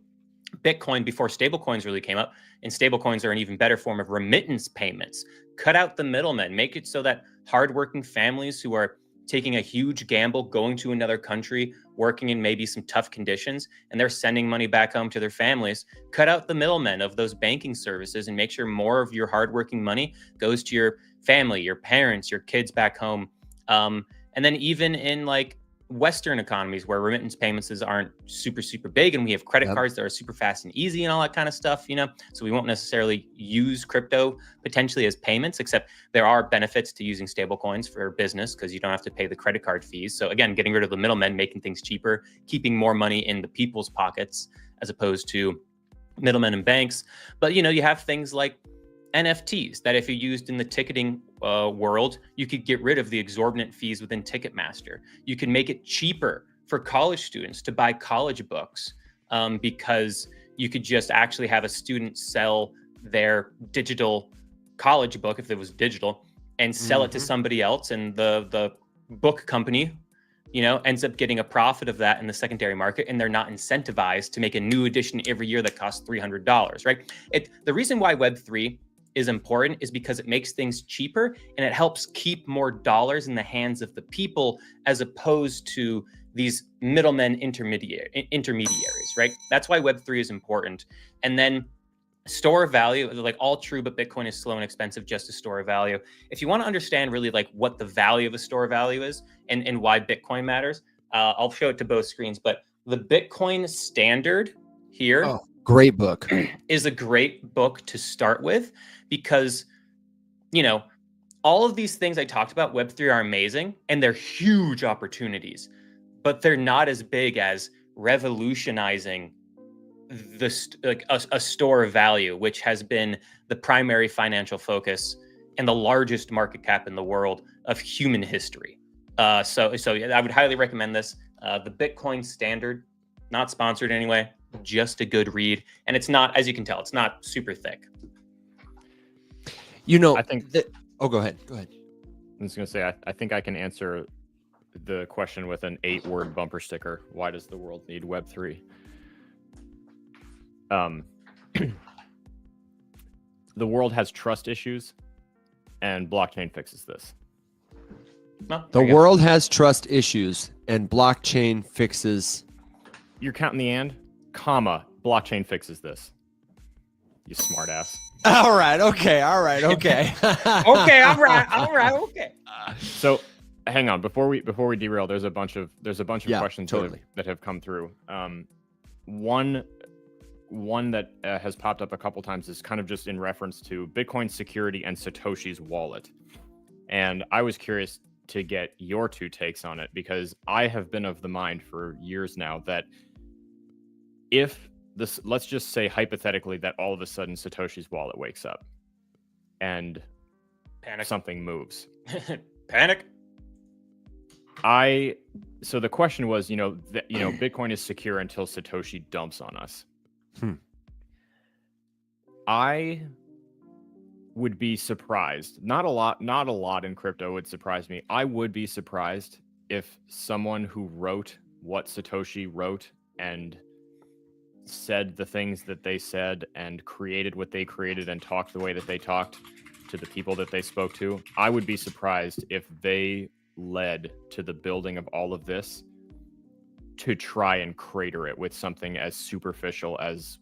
Bitcoin, before stablecoins really came up, and stablecoins are an even better form of remittance payments. Cut out the middlemen, make it so that hardworking families who are taking a huge gamble, going to another country, working in maybe some tough conditions, and they're sending money back home to their families. Cut out the middlemen of those banking services and make sure more of your hardworking money goes to your family, your parents, your kids back home. And then even in Western economies where remittance payments aren't super, super big, and we have credit Yep. cards that are super fast and easy and all that kind of stuff, so we won't necessarily use crypto potentially as payments, except there are benefits to using stable coins for business because you don't have to pay the credit card fees. So again, getting rid of the middlemen, making things cheaper, keeping more money in the people's pockets as opposed to middlemen and banks. But you have things like NFTs that if you used in the ticketing world, you could get rid of the exorbitant fees within Ticketmaster. You can make it cheaper for college students to buy college books because you could just actually have a student sell their digital college book, if it was digital, and sell it to somebody else. And the book company, ends up getting a profit of that in the secondary market, and they're not incentivized to make a new edition every year that costs $300, right? The reason why Web3 is important is because it makes things cheaper and it helps keep more dollars in the hands of the people as opposed to these middlemen intermediaries, right? That's why Web3 is important. And then store of value, like all true, but Bitcoin is slow and expensive just to store of value. If you want to understand really like what the value of a store of value is and why Bitcoin matters, I'll show it to both screens, but the Bitcoin Standard here. Oh, great book. Is a great book to start with because, all of these things I talked about, Web3 are amazing and they're huge opportunities, but they're not as big as revolutionizing a store of value, which has been the primary financial focus and the largest market cap in the world of human history. So I would highly recommend this. The Bitcoin Standard, not sponsored anyway, just a good read. And it's not, as you can tell, it's not super thick. I think. Go ahead. Go ahead. I'm just gonna say I think I can answer the question with an 8-word bumper sticker. Why does the world need Web3? The world has trust issues, and blockchain fixes this. Well, The world has trust issues, and blockchain fixes. You're counting the and, comma, blockchain fixes this. You smartass. All right. Okay. Okay, all right, okay. So, hang on. Before we derail, there's a bunch of Yeah, questions totally. that have come through. One that has popped up a couple times is kind of just in reference to Bitcoin security and Satoshi's wallet. And I was curious to get your two takes on it because I have been of the mind for years now that if this, let's just say hypothetically that all of a sudden Satoshi's wallet wakes up and Panic. something moves. Panic. So the question was, Bitcoin is secure until Satoshi dumps on us. I would be surprised. Not a lot in crypto would surprise me. I would be surprised if someone who wrote what Satoshi wrote and said the things that they said and created what they created and talked the way that they talked to the people that they spoke to, I would be surprised if they led to the building of all of this to try and crater it with something as superficial as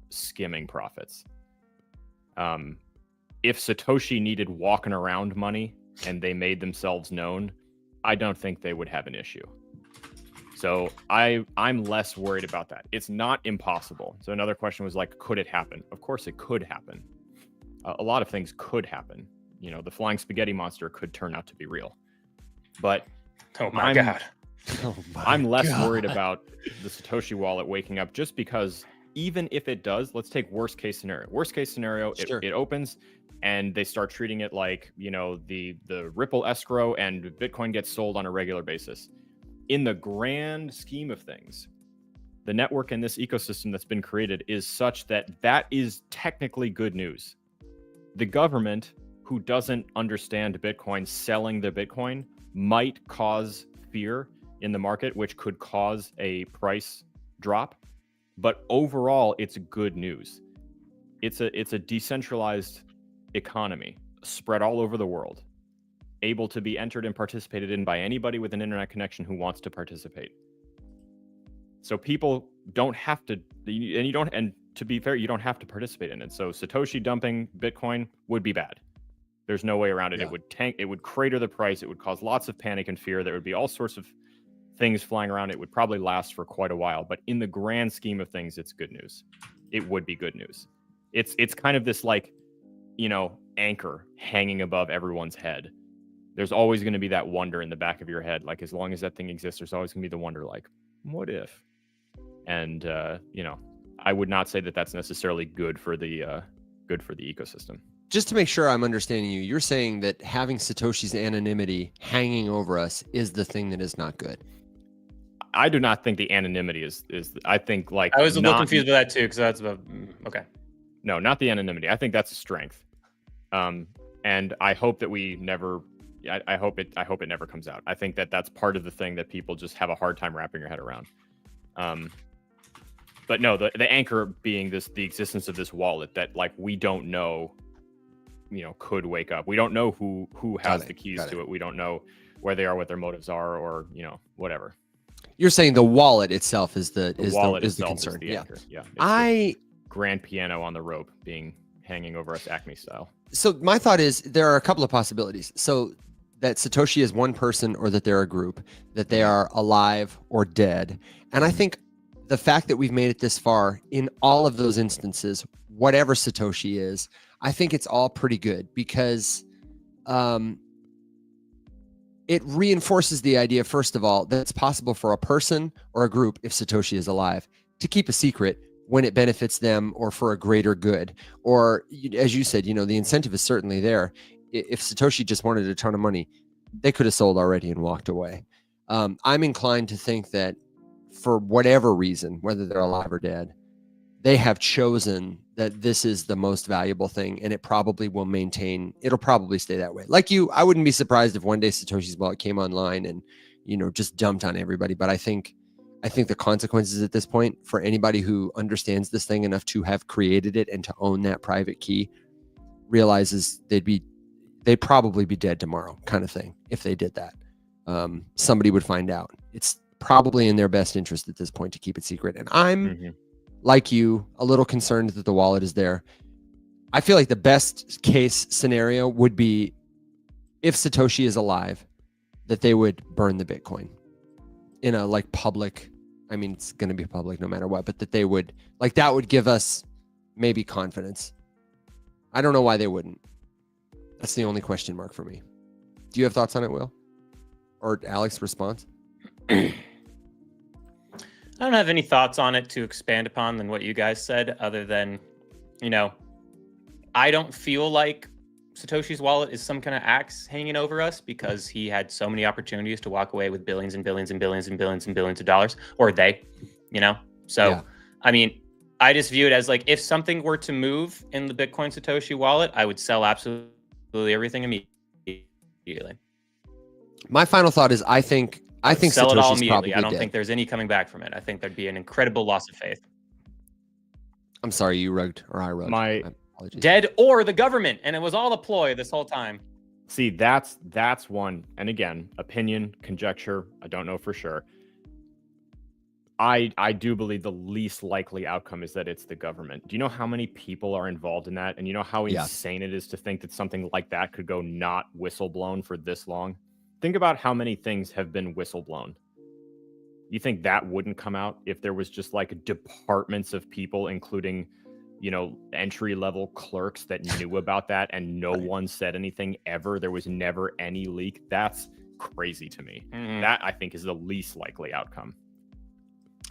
skimming profits. If Satoshi needed walking around money and they made themselves known, I don't think they would have an issue. So I'm less worried about that. It's not impossible. So another question was like, could it happen? Of course it could happen. A lot of things could happen. The flying spaghetti monster could turn out to be real. But Oh my God. I'm less worried about the Satoshi wallet waking up just because even if it does, let's take worst case scenario. Worst case scenario, Sure. it opens and they start treating it like, the Ripple escrow and Bitcoin gets sold on a regular basis. In the grand scheme of things, the network and this ecosystem that's been created is such that is technically good news. The government, who doesn't understand Bitcoin, selling the Bitcoin might cause fear in the market, which could cause a price drop. But overall, it's good news. It's a decentralized economy spread all over the world, able to be entered and participated in by anybody with an internet connection who wants to participate. So people don't have to, and to be fair, you don't have to participate in it. So Satoshi dumping Bitcoin would be bad. There's no way around it. Yeah. It would tank, it would crater the price. It would cause lots of panic and fear. There would be all sorts of things flying around, it would probably last for quite a while. But in the grand scheme of things, it's good news. It would be good news. It's kind of this like, anchor hanging above everyone's head. There's always going to be that wonder in the back of your head. Like, as long as that thing exists, there's always going to be the wonder, like, what if? And, I would not say that that's necessarily good for the ecosystem. Just to make sure I'm understanding you, you're saying that having Satoshi's anonymity hanging over us is the thing that is not good. I do not think the anonymity is I think like I was a little confused with that too, because that's about okay. No, not the anonymity. I think that's a strength. And I hope that we never I hope it never comes out. I think that that's part of the thing that people just have a hard time wrapping their head around. But no, the anchor being the existence of this wallet that like we don't know, could wake up. We don't know who has the keys to it. We don't know where they are, what their motives are, or whatever. You're saying the wallet itself is the Is concern. the anchor. Yeah. It's grand piano on the rope hanging over us Acme style. So my thought is there are a couple of possibilities. So that Satoshi is one person or that they're a group, that they are alive or dead. And I think the fact that we've made it this far in all of those instances, whatever Satoshi is, I think it's all pretty good because it reinforces the idea, first of all, that it's possible for a person or a group, if Satoshi is alive, to keep a secret when it benefits them or for a greater good. Or as you said, the incentive is certainly there. If Satoshi just wanted a ton of money, they could have sold already and walked away. I'm inclined to think that for whatever reason, whether they're alive or dead, they have chosen that this is the most valuable thing, and it probably will it'll probably stay that way. Like I wouldn't be surprised if one day Satoshi's wallet came online and, just dumped on everybody. But I think the consequences at this point for anybody who understands this thing enough to have created it and to own that private key realizes they'd probably be dead tomorrow, kind of thing. If they did that, somebody would find out. It's probably in their best interest at this point to keep it secret. And I'm like you, a little concerned that the wallet is there. I feel like the best case scenario would be if Satoshi is alive, that they would burn the Bitcoin in a public. I mean, it's going to be public no matter what, but that they would that would give us maybe confidence. I don't know why they wouldn't. That's the only question mark for me. Do you have thoughts on it, Will? Or Alex, response? I don't have any thoughts on it to expand upon than what you guys said, other than, I don't feel like Satoshi's wallet is some kind of axe hanging over us because he had so many opportunities to walk away with billions and billions and billions and billions and billions of dollars, or they, So, yeah. I mean, I just view it as if something were to move in the Bitcoin Satoshi wallet, I would sell absolutely everything immediately. My final thought is I think sell Satoshi's it all immediately. I don't dead. think there's any coming back from it. I think there'd be an incredible loss of faith. I'm sorry, you rugged or I rugged. My apologies. Dead or the government, and it was all a ploy this whole time. See, that's one. And again, opinion, conjecture. I don't know for sure. I do believe the least likely outcome is that it's the government. Do you know how many people are involved in that? And you know how insane it is to think that something like that could go not whistleblown for this long? Think about how many things have been whistleblown. You think that wouldn't come out if there was just departments of people, including, entry-level clerks that knew about that and no one said anything ever? There was never any leak. That's crazy to me. Mm-hmm. That, I think, is the least likely outcome.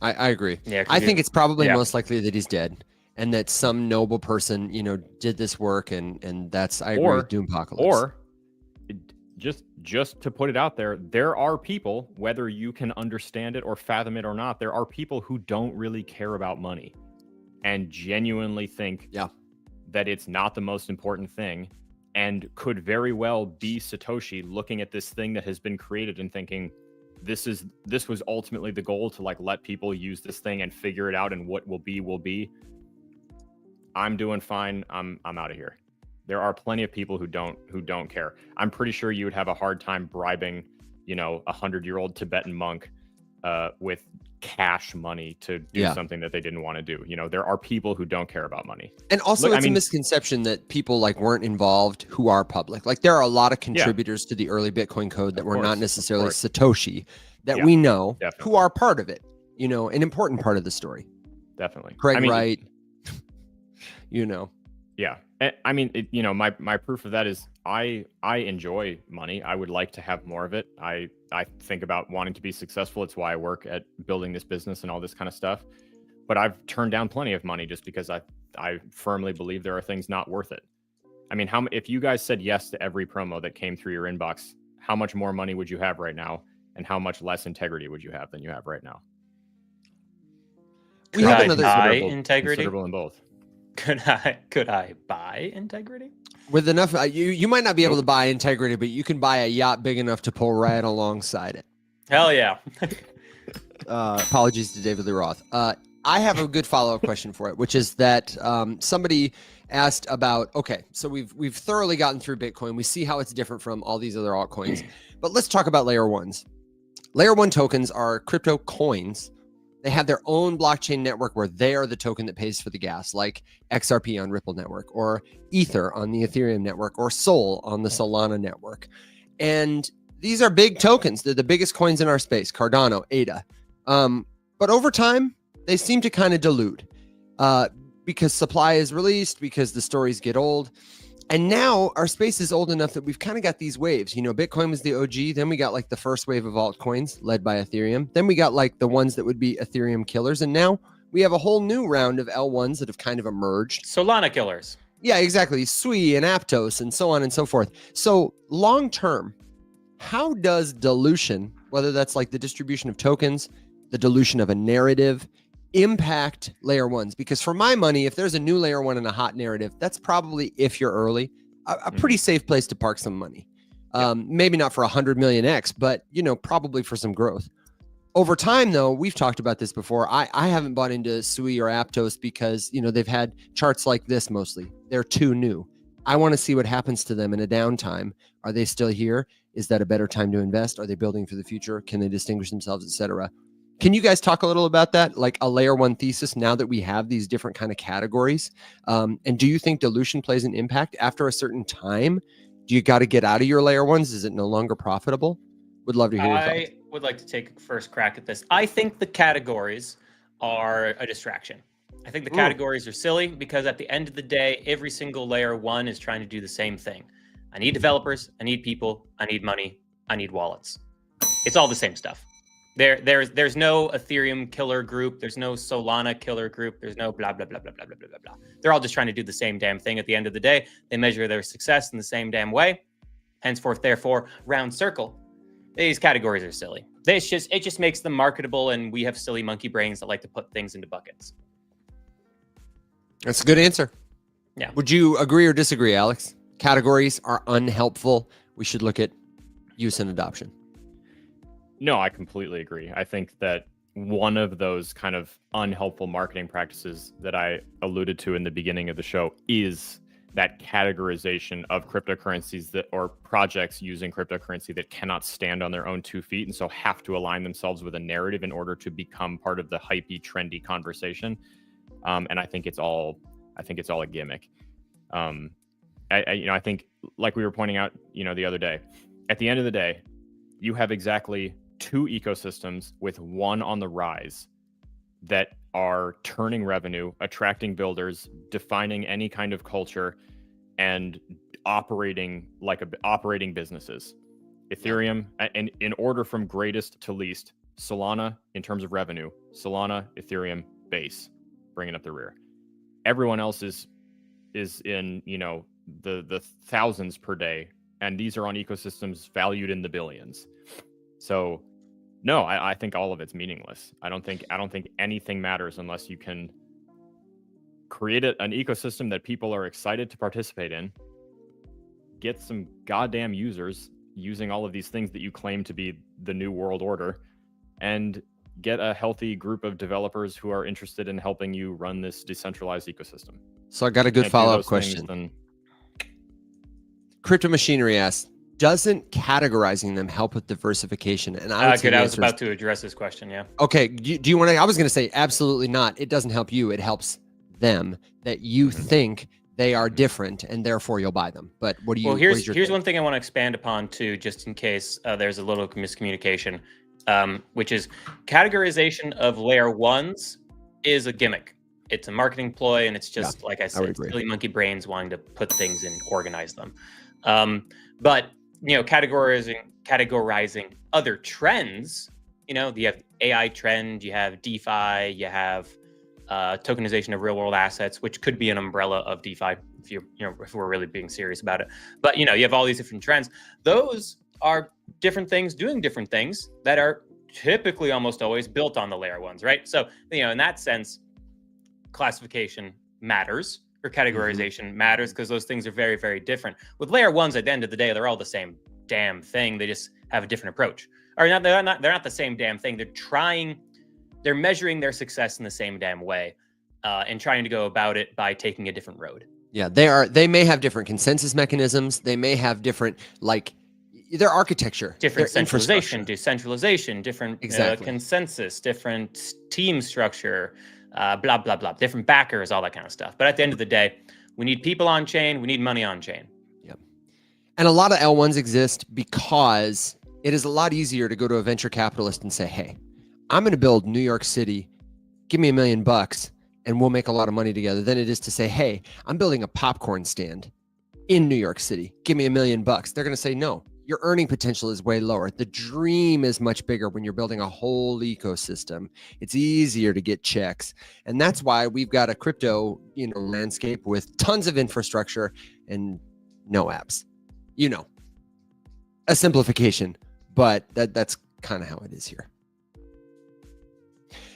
I agree. Yeah, I think it's probably most likely that he's dead and that some noble person, did this work and that's, I agree with Doompocalypse. Or just to put it out there are people, whether you can understand it or fathom it or not, there are people who don't really care about money and genuinely think that it's not the most important thing and could very well be Satoshi looking at this thing that has been created and thinking, this was ultimately the goal, to let people use this thing and figure it out, and what will be. I'm doing fine. I'm out of here. There are plenty of people who don't care. I'm pretty sure you would have a hard time bribing, a 100-year-old Tibetan monk with cash money to do Yeah. something that they didn't want to do. You know, there are people who don't care about money. And also, Look, it's I a mean- misconception that people like weren't involved who are public. Like there are a lot of contributors to the early Bitcoin code that Of were course, not of necessarily course. Satoshi that Yeah, we know definitely. who are part of it. You know, an important part of the story. Definitely. Craig I mean, Wright. You know, Yeah. I mean, you know, my proof of that is I enjoy money. I would like to have more of it. I think about wanting to be successful. It's why I work at building this business and all this kind of stuff. But I've turned down plenty of money just because I firmly believe there are things not worth it. I mean, if you guys said yes to every promo that came through your inbox, how much more money would you have right now? And how much less integrity would you have than you have right now? we Could have I another buy Considerable- integrity? Considerable in both. Could I buy integrity? with enough. You might not be able to buy integrity, but you can buy a yacht big enough to pull right alongside it. Hell yeah. Apologies to David Lee Roth. I have a good follow-up question for it, which is that somebody asked about, okay, so we've thoroughly gotten through Bitcoin. We see how it's different from all these other altcoins, but let's talk about layer ones. Layer one tokens are crypto coins. They have their own blockchain network where they are the token that pays for the gas, like XRP on Ripple network, or Ether on the Ethereum network, or Sol on the Solana network. And these are big tokens. They're the biggest coins in our space, Cardano, ADA. But over time, they seem to kind of dilute because supply is released, because the stories get old. And now our space is old enough that we've kind of got these waves. You know, Bitcoin was the OG. Then we got like the first wave of altcoins led by Ethereum. Then we got like the ones that would be Ethereum killers. And now we have a whole new round of L1s that have kind of emerged. Solana killers. Yeah, exactly. Sui and Aptos and so on and so forth. So long term, how does dilution, whether that's like the distribution of tokens, the dilution of a narrative, impact layer ones? Because for my money, if there's a new layer one and a hot narrative, that's probably, if you're early, a pretty safe place to park some money. Maybe not for 100 million X, but you know, probably for some growth. Over time, though, we've talked about this before. I haven't bought into Sui or Aptos because, you know, they've had charts like this mostly. They're too new. I want to see what happens to them in a downtime. Are they still here? Is that a better time to invest? Are they building for the future? Can they distinguish themselves, etc.? Can you guys talk a little about that, like a layer one thesis now that we have these different kind of categories? And do you think dilution plays an impact after a certain time? Do you got to get out of your layer ones? Is it no longer profitable? Would love to hear your thoughts. I would like to take a first crack at this. I think the categories are a distraction. I think the Ooh. categories are silly because at the end of the day, every single layer one is trying to do the same thing. I need developers, I need people, I need money, I need wallets. It's all the same stuff. There's no Ethereum killer group, there's no Solana killer group, there's no blah blah blah blah blah blah blah blah. They're all just trying to do the same damn thing. At the end of the day, they measure their success in the same damn way. Henceforth, therefore, round circle. These categories are silly. It just makes them marketable, and we have silly monkey brains that like to put things into buckets. That's a good answer. Yeah. Would you agree or disagree, Alex? Categories are unhelpful. We should look at use and adoption. No, I completely agree. I think that one of those kind of unhelpful marketing practices that I alluded to in the beginning of the show is that categorization of cryptocurrencies that or projects using cryptocurrency that cannot stand on their own 2 feet and so have to align themselves with a narrative in order to become part of the hypey, trendy conversation. And I think it's all a gimmick. I think, like we were pointing out, the other day, at the end of the day, you have exactly 2 ecosystems with one on the rise that are turning revenue, attracting builders, defining any kind of culture, and operating businesses. Ethereum, and in order from greatest to least, Solana in terms of revenue, Solana, Ethereum, Base, bringing up the rear. Everyone else is in the thousands per day, and these are on ecosystems valued in the billions. So no, I think all of it's meaningless. I don't think anything matters unless you can create an ecosystem that people are excited to participate in, get some goddamn users using all of these things that you claim to be the new world order, and get a healthy group of developers who are interested in helping you run this decentralized ecosystem. So I got a good Can't do follow-up those question. things, then Crypto Machinery asks, doesn't categorizing them help with diversification? And I would say Good. the I was answer is- about to address this question. Yeah. Okay, do you want to? I was going to say absolutely not. It doesn't help you. It helps them that you think they are different, and therefore you'll buy them. But what do you? Well, what is here's your here's take? one thing I want to expand upon too, just in case there's a little miscommunication, which is categorization of layer ones is a gimmick. It's a marketing ploy, and it's just like I would said, agree. silly monkey brains wanting to put things and organize them. But categorizing other trends. You have AI trend, you have DeFi, you have tokenization of real world assets, which could be an umbrella of DeFi if we're really being serious about it. But you have all these different trends. Those are different things doing different things that are typically almost always built on the layer ones, right? So in that sense, classification matters or categorization matters because those things are very, very different. With layer ones, at the end of the day, they're all the same damn thing. They just have a different approach. Or they're not the same damn thing. They're measuring their success in the same damn way, and trying to go about it by taking a different road. Yeah, they may have different consensus mechanisms. They may have different their architecture, Different their centralization, infrastructure. decentralization, different Exactly. consensus, different team structure, blah, blah, blah, different backers, all that kind of stuff. But at the end of the day, we need people on chain. We need money on chain. Yep. And a lot of L1s exist because it is a lot easier to go to a venture capitalist and say, hey, I'm going to build New York City. Give me $1 million and we'll make a lot of money together than it is to say, hey, I'm building a popcorn stand in New York City. Give me $1 million. They're going to say, no, your earning potential is way lower. The dream is much bigger when you're building a whole ecosystem. It's easier to get checks. And that's why we've got a crypto, landscape with tons of infrastructure and no apps. A simplification, but that's kind of how it is here.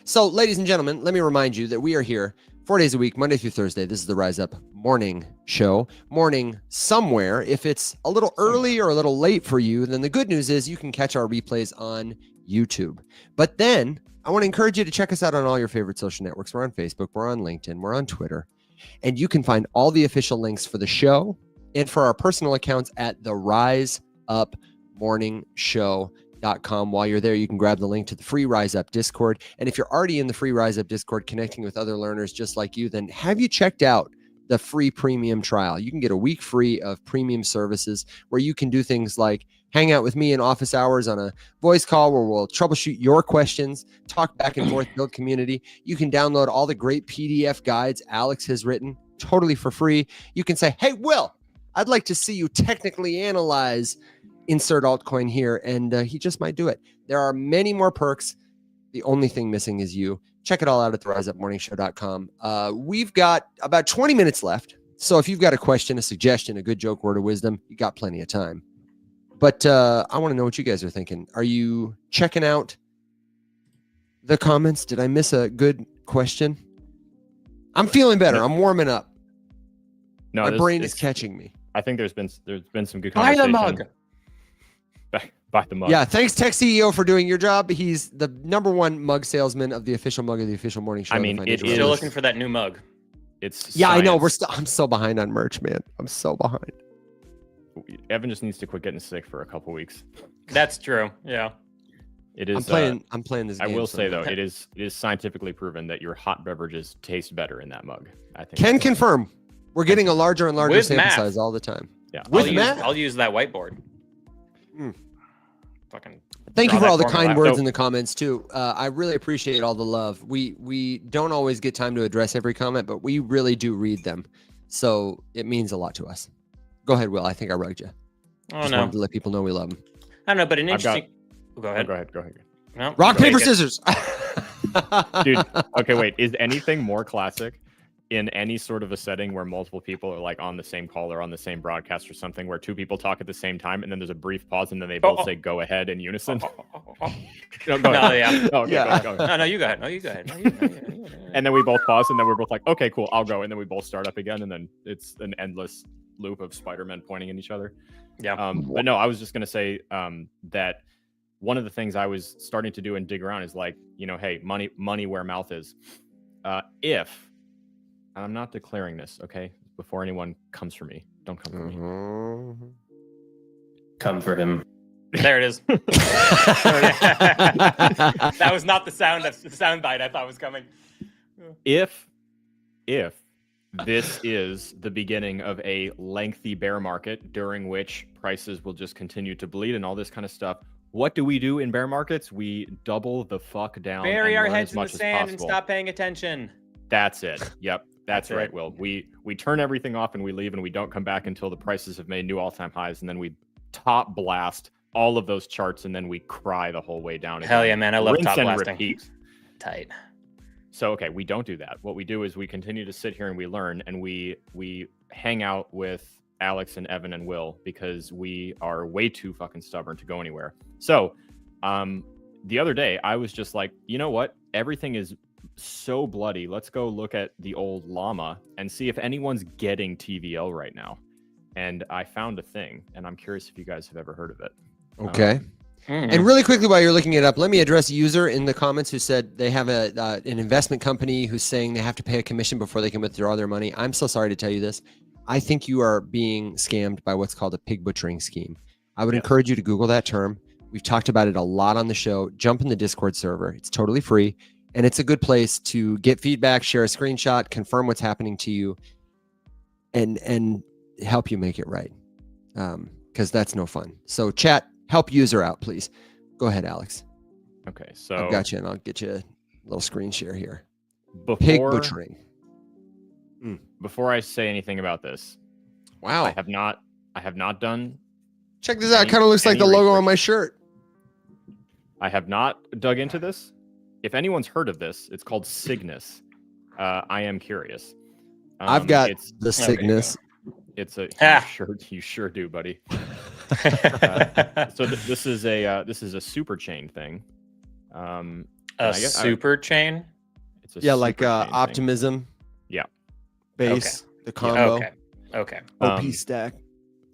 So, ladies and gentlemen, let me remind you that we are here 4 days a week, Monday through Thursday. This is the Rise Up morning show. Morning somewhere. If it's a little early or a little late for you, then the good news is you can catch our replays on YouTube. But then I want to encourage you to check us out on all your favorite social networks. We're on Facebook, we're on LinkedIn, we're on Twitter, and you can find all the official links for the show and for our personal accounts at the Rise Up Morning Show. While you're there, you can grab the link to the free Rise Up Discord. And if you're already in the free Rise Up Discord connecting with other learners just like you, then have you checked out the free premium trial? You can get a week free of premium services where you can do things like hang out with me in office hours on a voice call where we'll troubleshoot your questions, talk back and forth, build community. You can download all the great PDF guides Alex has written totally for free. You can say, hey, Will, I'd like to see you technically analyze insert altcoin here, and he just might do it. There are many more perks. The only thing missing is you. Check it all out at theriseupmorningshow.com. We've got about 20 minutes left. So if you've got a question, a suggestion, a good joke, word of wisdom, you got plenty of time. But I want to know what you guys are thinking. Are you checking out the comments? Did I miss a good question? I'm feeling better. I'm warming up. No, my brain is catching me. I think there's been some good Buy conversation. the mug. Buy the mug. Yeah, thanks Tech CEO for doing your job. He's the #1 mug salesman of the official mug of the official morning show. I mean, it is Still looking for that new mug. It's Yeah, I know. science. I'm so behind on merch, man. I'm so behind. Evan just needs to quit getting sick for a couple weeks. That's true. Yeah. It is. I'm playing this I game. will so- say though, it is scientifically proven that your hot beverages taste better in that mug. I think. Can confirm. We're getting a larger and larger With sample math. size all the time. Yeah. With math. I'll use that whiteboard. Hmm. Fucking. Thank you draw for all that the formula kind out. words So- in the comments too. I really appreciate all the love. We don't always get time to address every comment, but we really do read them. So it means a lot to us. Go ahead, Will. I think I rugged you. Oh Just no. wanted to let people know we love them. I don't know, but an I've got- interesting. Go Oh, ahead. go ahead. Go ahead. No, Rock, go paper, ahead. scissors. Dude, okay, wait. Is anything more classic in any sort of a setting where multiple people are like on the same call or on the same broadcast or something where two people talk at the same time and then there's a brief pause and then they both say go ahead in unison? No, go No, ahead. yeah. Oh, okay, Yeah. go ahead. No, you go ahead. No, you go ahead. No, you go ahead. And then we both pause and then we're both like, okay, cool, I'll go. And then we both start up again and then it's an endless loop of Spider-Man pointing at each other. Yeah. But no, I was just going to say that one of the things I was starting to do and dig around is like, hey, money where mouth is. If, and I'm not declaring this, okay, before anyone comes for me, don't come for me. Mhm. come for him. There it is. That was not the sound bite I thought was coming. If this is the beginning of a lengthy bear market during which prices will just continue to bleed and all this kind of stuff, what do we do in bear markets? We double the fuck down. Bury and our learn heads as in the much as sand and possible. stop paying attention. That's it. Yep. That's That's right, it. Will. We turn everything off and we leave and we don't come back until the prices have made new all-time highs, and then we top blast all of those charts and then we cry the whole way down. Hell again. yeah, man. I love Rinse top and blasting. repeat. Tight. So okay, we don't do that. What we do is we continue to sit here and we learn, and we hang out with Alex and Evan and Will because we are way too fucking stubborn to go anywhere. So the other day I was just like, you know what? Everything is so bloody. Let's go look at the old llama and see if anyone's getting TVL right now. And I found a thing, and I'm curious if you guys have ever heard of it. Okay. And really quickly, while you're looking it up, let me address a user in the comments who said they have an investment company who's saying they have to pay a commission before they can withdraw their money. I'm so sorry to tell you this. I think you are being scammed by what's called a pig butchering scheme. I would encourage you to Google that term. We've talked about it a lot on the show. Jump in the Discord server. It's totally free. And it's a good place to get feedback, share a screenshot, confirm what's happening to you, and help you make it right. Because that's no fun. So chat, help user out, please. Go ahead, Alex. Okay, so I've got you, and I'll get you a little screen share here. before Pig butchering. before I say anything about this, Wow. I have not done. Check this out. any- Kind of looks like any the logo research. on my shirt. I have not dug into this. If anyone's heard of this, it's called Cygnus. I am curious. I've got it's the there you Cygnus. it's a Ah. you sure do, buddy. So this is a super chain thing. A I guess I- super chain? It's a Yeah, like super chain thing. Optimism. Yeah. Base. The combo. Okay. OP Um, stack.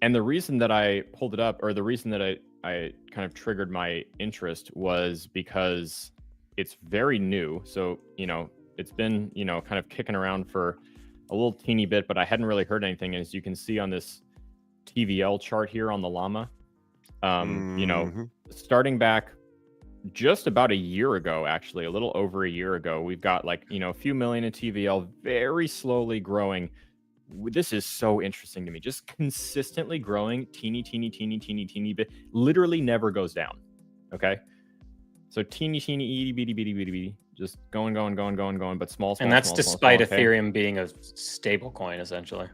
And the reason that I pulled it up, or the reason that I kind of triggered my interest, was because it's very new. So, it's been, kind of kicking around for a little teeny bit, but I hadn't really heard anything. And as you can see on this TVL chart here on the llama, Mhm. starting back just about a year ago, actually, a little over a year ago, we've got a few million in TVL, very slowly growing. This is so interesting to me. Just consistently growing, teeny bit, literally never goes down. Okay. So teeny, itty bitty, just going, but small. And that's small, despite small, okay? Ethereum being a stable coin, essentially.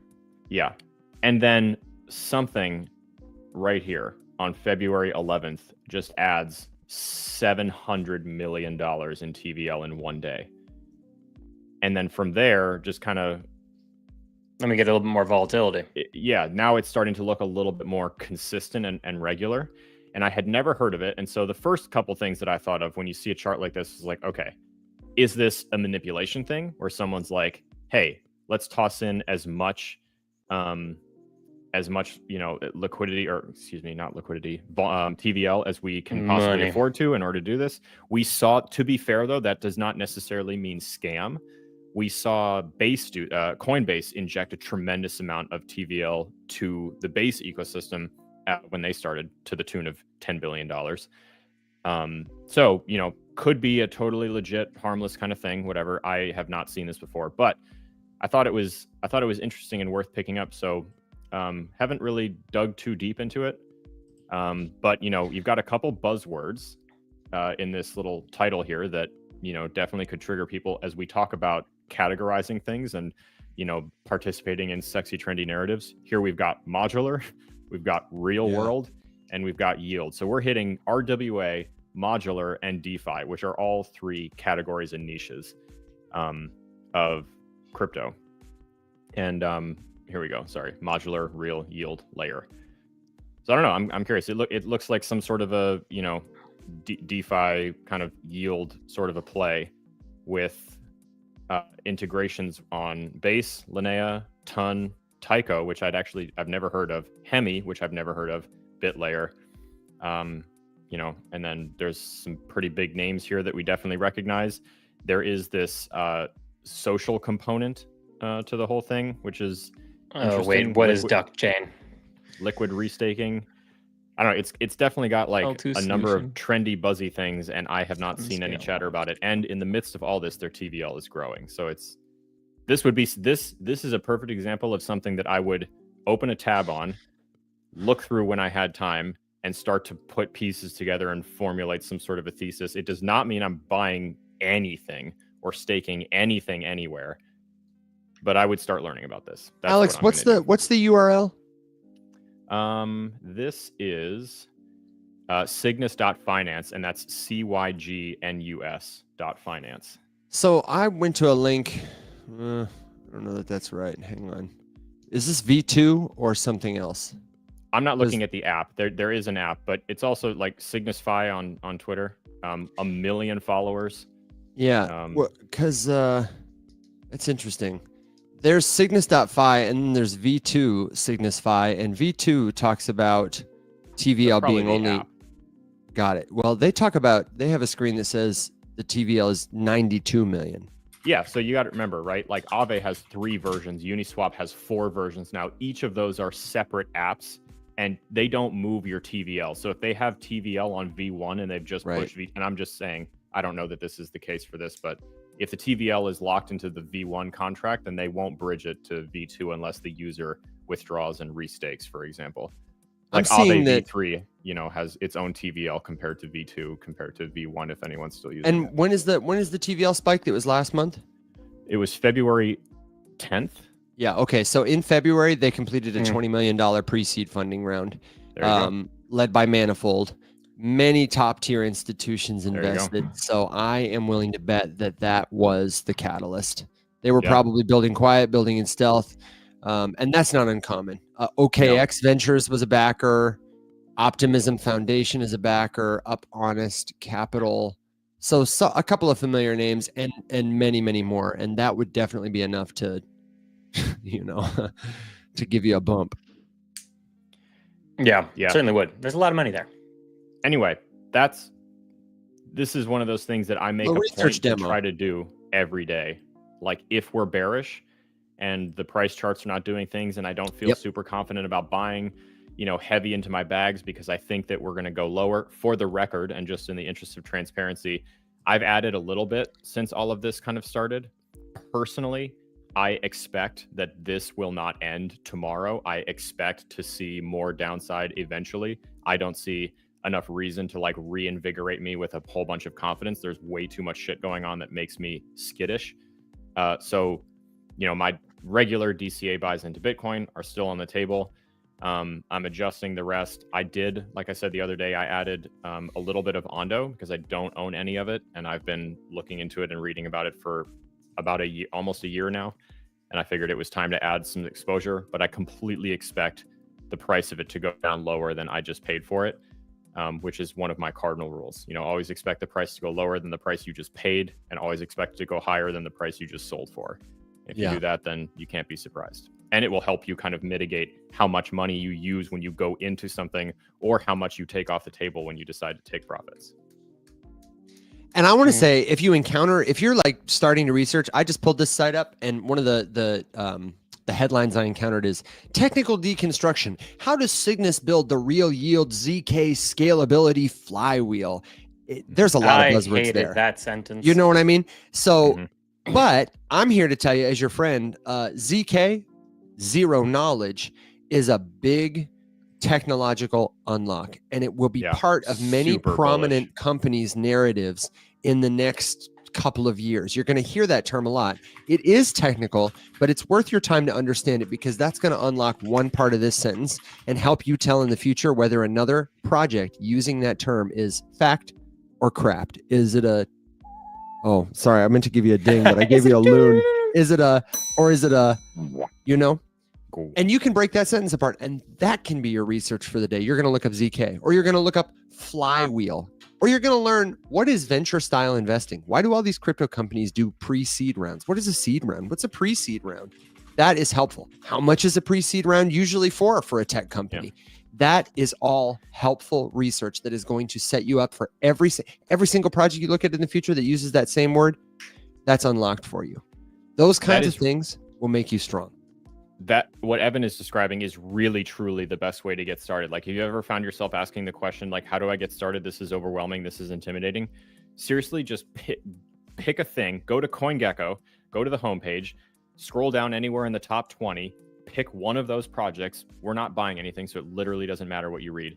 Yeah. And then something right here on February 11th just adds $700 million in TVL in one day. And then from there, just kind of, Let me get a little bit more volatility. now it's starting to look a little bit more consistent and regular. And I had never heard of it. And so the first couple things that I thought of when you see a chart like this is like, okay, is this a manipulation thing where someone's like, hey, let's toss in as much, liquidity, or excuse me, not liquidity, TVL as we can possibly Money. afford to in order to do this. We saw, to be fair though, that does not necessarily mean scam. We saw Coinbase inject a tremendous amount of TVL to the Base ecosystem when they started, to the tune of $10 billion. So, could be a totally legit, harmless kind of thing, whatever. I have not seen this before, but I thought it was interesting and worth picking up. So, haven't really dug too deep into it. But, you've got a couple buzzwords in this little title here that, definitely could trigger people as we talk about categorizing things and, participating in sexy, trendy narratives. Here we've got modular, we've got real world, and we've got yield. So we're hitting RWA, modular, and DeFi, which are all three categories and niches of crypto. And here we go. Sorry, modular, real, yield, layer. So I don't know. I'm curious. It looks like some sort of a DeFi kind of yield sort of a play with integrations on Base, Linea, Ton, Tyco, which I've never heard of, Hemi, which I've never heard of, BitLayer, and then there's some pretty big names here that we definitely recognize. There is this social component to the whole thing, which is Oh, wait, what is Liquid Duck Chain? restaking. I don't know. It's definitely got like L2 a number of solution. trendy, buzzy things, and I have not seen any Unscalable. chatter about it. And in the midst of all this, their TVL is growing. So this is a perfect example of something that I would open a tab on, look through when I had time, and start to put pieces together and formulate some sort of a thesis. It does not mean I'm buying anything or staking anything anywhere, but I would start learning about this. That's Alex, what I'm gonna do. what's the URL? This is Cygnus.finance, and that's CYGNUS.finance. So I went to a link. I don't know that that's right. Hang on. Is this V2 or something else? I'm not looking at the app. There is an app, but it's also like CygnusFi on Twitter. 1 million followers. Yeah, because it's interesting. There's Cygnus.fi and then there's V2 CygnusFi, and V2 talks about TVL Probably being the only. app. Got it. Well, they have a screen that says the TVL is 92 million. Yeah, so you got to remember, right? Like Aave has 3 versions, Uniswap has 4 versions now. Each of those are separate apps, and they don't move your TVL. So if they have TVL on V1 and they've just pushed V, and I'm just saying, I don't know that this is the case for this, but if the TVL is locked into the V1 contract, then they won't bridge it to V2 unless the user withdraws and restakes, for example. Like I'm seeing Aave that. V3, has its own TVL compared to V2, compared to V1, if anyone's still using And it. when is the TVL spike? That was last month. It was February 10th. Yeah. Okay. So in February, they completed a Mm. $20 million pre-seed funding round, There you go. led by Manifold. Many top-tier institutions There you go. invested. So I am willing to bet that was the catalyst. They were Yeah. probably building quiet, building in stealth, and that's not uncommon. OKX Ventures was a backer. Optimism Foundation is a backer. Up Honest Capital. So a couple of familiar names and many, many more. And that would definitely be enough to, to give you a bump. Yeah, Yeah. certainly would. There's a lot of money there. Anyway, this is one of those things that I make A a research point to demo. try to do every day. Like if we're bearish and the price charts are not doing things and I don't feel Yep. super confident about buying, heavy into my bags because I think that we're going to go lower. For the record, and just in the interest of transparency, I've added a little bit since all of this kind of started. Personally, I expect that this will not end tomorrow. I expect to see more downside eventually. I don't see enough reason to like reinvigorate me with a whole bunch of confidence. There's way too much shit going on that makes me skittish. So my regular DCA buys into Bitcoin are still on the table. I'm adjusting the rest. I did, like I said the other day, I added a little bit of Ondo because I don't own any of it, and I've been looking into it and reading about it for about almost a year now, and I figured it was time to add some exposure. But I completely expect the price of it to go down lower than I just paid for it, which is one of my cardinal rules. Always expect the price to go lower than the price you just paid, and always expect it to go higher than the price you just sold for. If you do that, then you can't be surprised. And it will help you kind of mitigate how much money you use when you go into something, or how much you take off the table when you decide to take profits. And I want to say, if you're like starting to research, I just pulled this site up, and one of the headlines I encountered is technical deconstruction. How does Cygnus build the real yield ZK scalability flywheel? There's a lot of buzzwords I hated there. that sentence. You know what I mean? So, Mhm. but I'm here to tell you, as your friend, ZK, zero knowledge, is a big technological unlock, and it will be Yeah, part of many super prominent bullish. companies' narratives in the next couple of years. You're going to hear that term a lot. It is technical, but it's worth your time to understand it, because that's going to unlock one part of this sentence and help you tell in the future whether another project using that term is fact or crapped. Is it a, oh, sorry, I meant to give you a ding, but I gave you a loon. Is it a, or is it a, Cool. and you can break that sentence apart, and that can be your research for the day. You're going to look up ZK, or you're going to look up Flywheel, or you're going to learn what is venture style investing. Why do all these crypto companies do pre-seed rounds? What is a seed round? What's a pre-seed round? That is helpful. How much is a pre-seed round usually for a tech company? That is all helpful research that is going to set you up for every single project you look at in the future that uses that same word. That's unlocked for you. Those kinds of things will make you strong. that what Evan is describing is really truly the best way to get started. Like, have you ever found yourself asking the question, like, how do I get started? This is overwhelming. This is intimidating. Seriously, just pick a thing, go to CoinGecko, go to the homepage, scroll down anywhere in the top 20, pick one of those projects. We're not buying anything, so it literally doesn't matter what you read.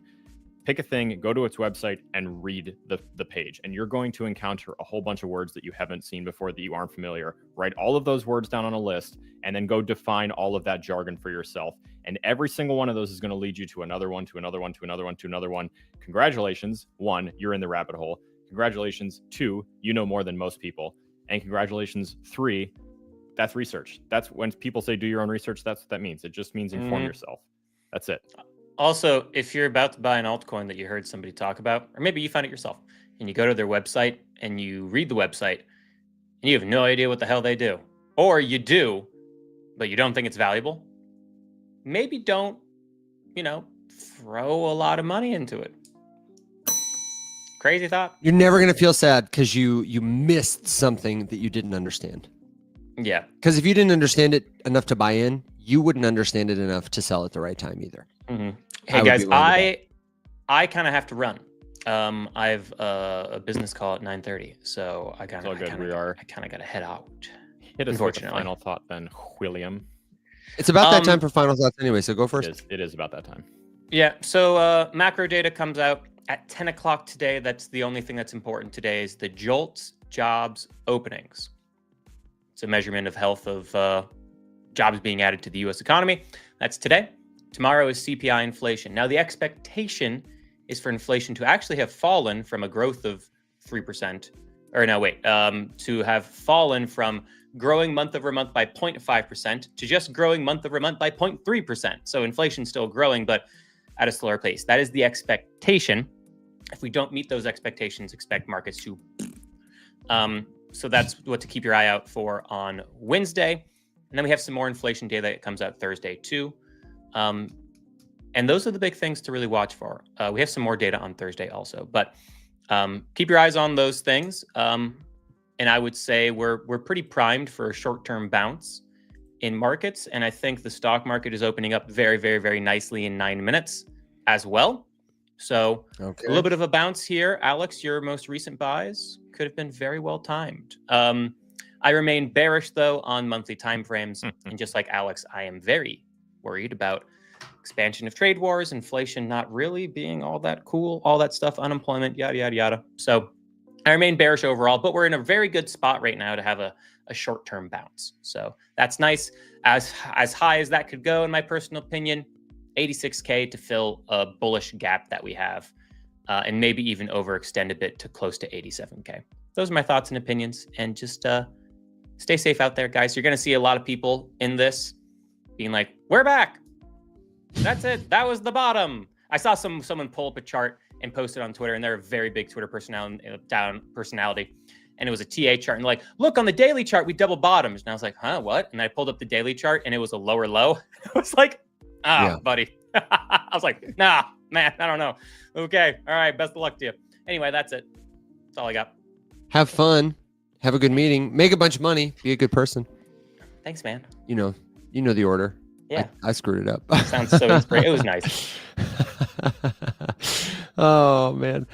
Pick a thing, go to its website, and read the page. And you're going to encounter a whole bunch of words that you haven't seen before, that you aren't familiar. Write all of those words down on a list, and then go define all of that jargon for yourself. And every single one of those is going to lead you to another one, to another one, to another one, to another one. Congratulations. 1, you're in the rabbit hole. Congratulations. 2, you know more than most people. And congratulations. 3, that's research. That's when people say do your own research. That's what that means. It just means inform yourself. That's it. Also, if you're about to buy an altcoin that you heard somebody talk about, or maybe you found it yourself, and you go to their website and you read the website and you have no idea what the hell they do, or you do, but you don't think it's valuable, maybe don't, throw a lot of money into it. Crazy thought. You're never going to feel sad because you missed something that you didn't understand. Yeah. Because if you didn't understand it enough to buy in, you wouldn't understand it enough to sell at the right time either. Mm-hmm. Hey guys, I kind of have to run. I have a business call at 9:30, so I kind of got to head out. Hit us with a final thought then, William. It's about that time for final thoughts anyway, so go first. It is about that time. Yeah. So macro data comes out at 10 o'clock today. That's the only thing that's important today is the JOLTS jobs openings. It's a measurement of health of jobs being added to the U.S. economy. That's today. Tomorrow is CPI inflation. Now, the expectation is for inflation to actually have fallen from a growth of 3%, to have fallen from growing month over month by 0.5% to just growing month over month by 0.3%. So inflation's still growing, but at a slower pace. That is the expectation. If we don't meet those expectations, expect markets to. So that's what to keep your eye out for on Wednesday. And then we have some more inflation data that comes out Thursday too. And those are the big things to really watch for. We have some more data on Thursday also, but keep your eyes on those things. And I would say we're pretty primed for a short-term bounce in markets. And I think the stock market is opening up very, very, very nicely in 9 minutes as well. So a little bit of a bounce here. Alex, your most recent buys could have been very well timed. I remain bearish though on monthly timeframes. And just like Alex, I am very worried about expansion of trade wars, inflation not really being all that cool, all that stuff, unemployment, yada, yada, yada. So I remain bearish overall, but we're in a very good spot right now to have a short-term bounce. So that's nice. As high as that could go, in my personal opinion, 86K to fill a bullish gap that we have, and maybe even overextend a bit to close to 87K. Those are my thoughts and opinions, and just stay safe out there, guys. You're going to see a lot of people in this being like, we're back. That's it. That was the bottom. I saw someone pull up a chart and post it on Twitter, and they're a very big Twitter personality. And it was a TA chart, and like, look, on the daily chart, we double bottoms. And I was like, huh, what? And I pulled up the daily chart, and it was a lower low. I was like, buddy. I was like, nah, man, I don't know. Okay. All right. Best of luck to you. Anyway, that's it. That's all I got. Have fun. Have a good meeting. Make a bunch of money. Be a good person. Thanks, man. You know the order. Yeah. I screwed it up. Sounds so inspiring. It was nice. Oh, man.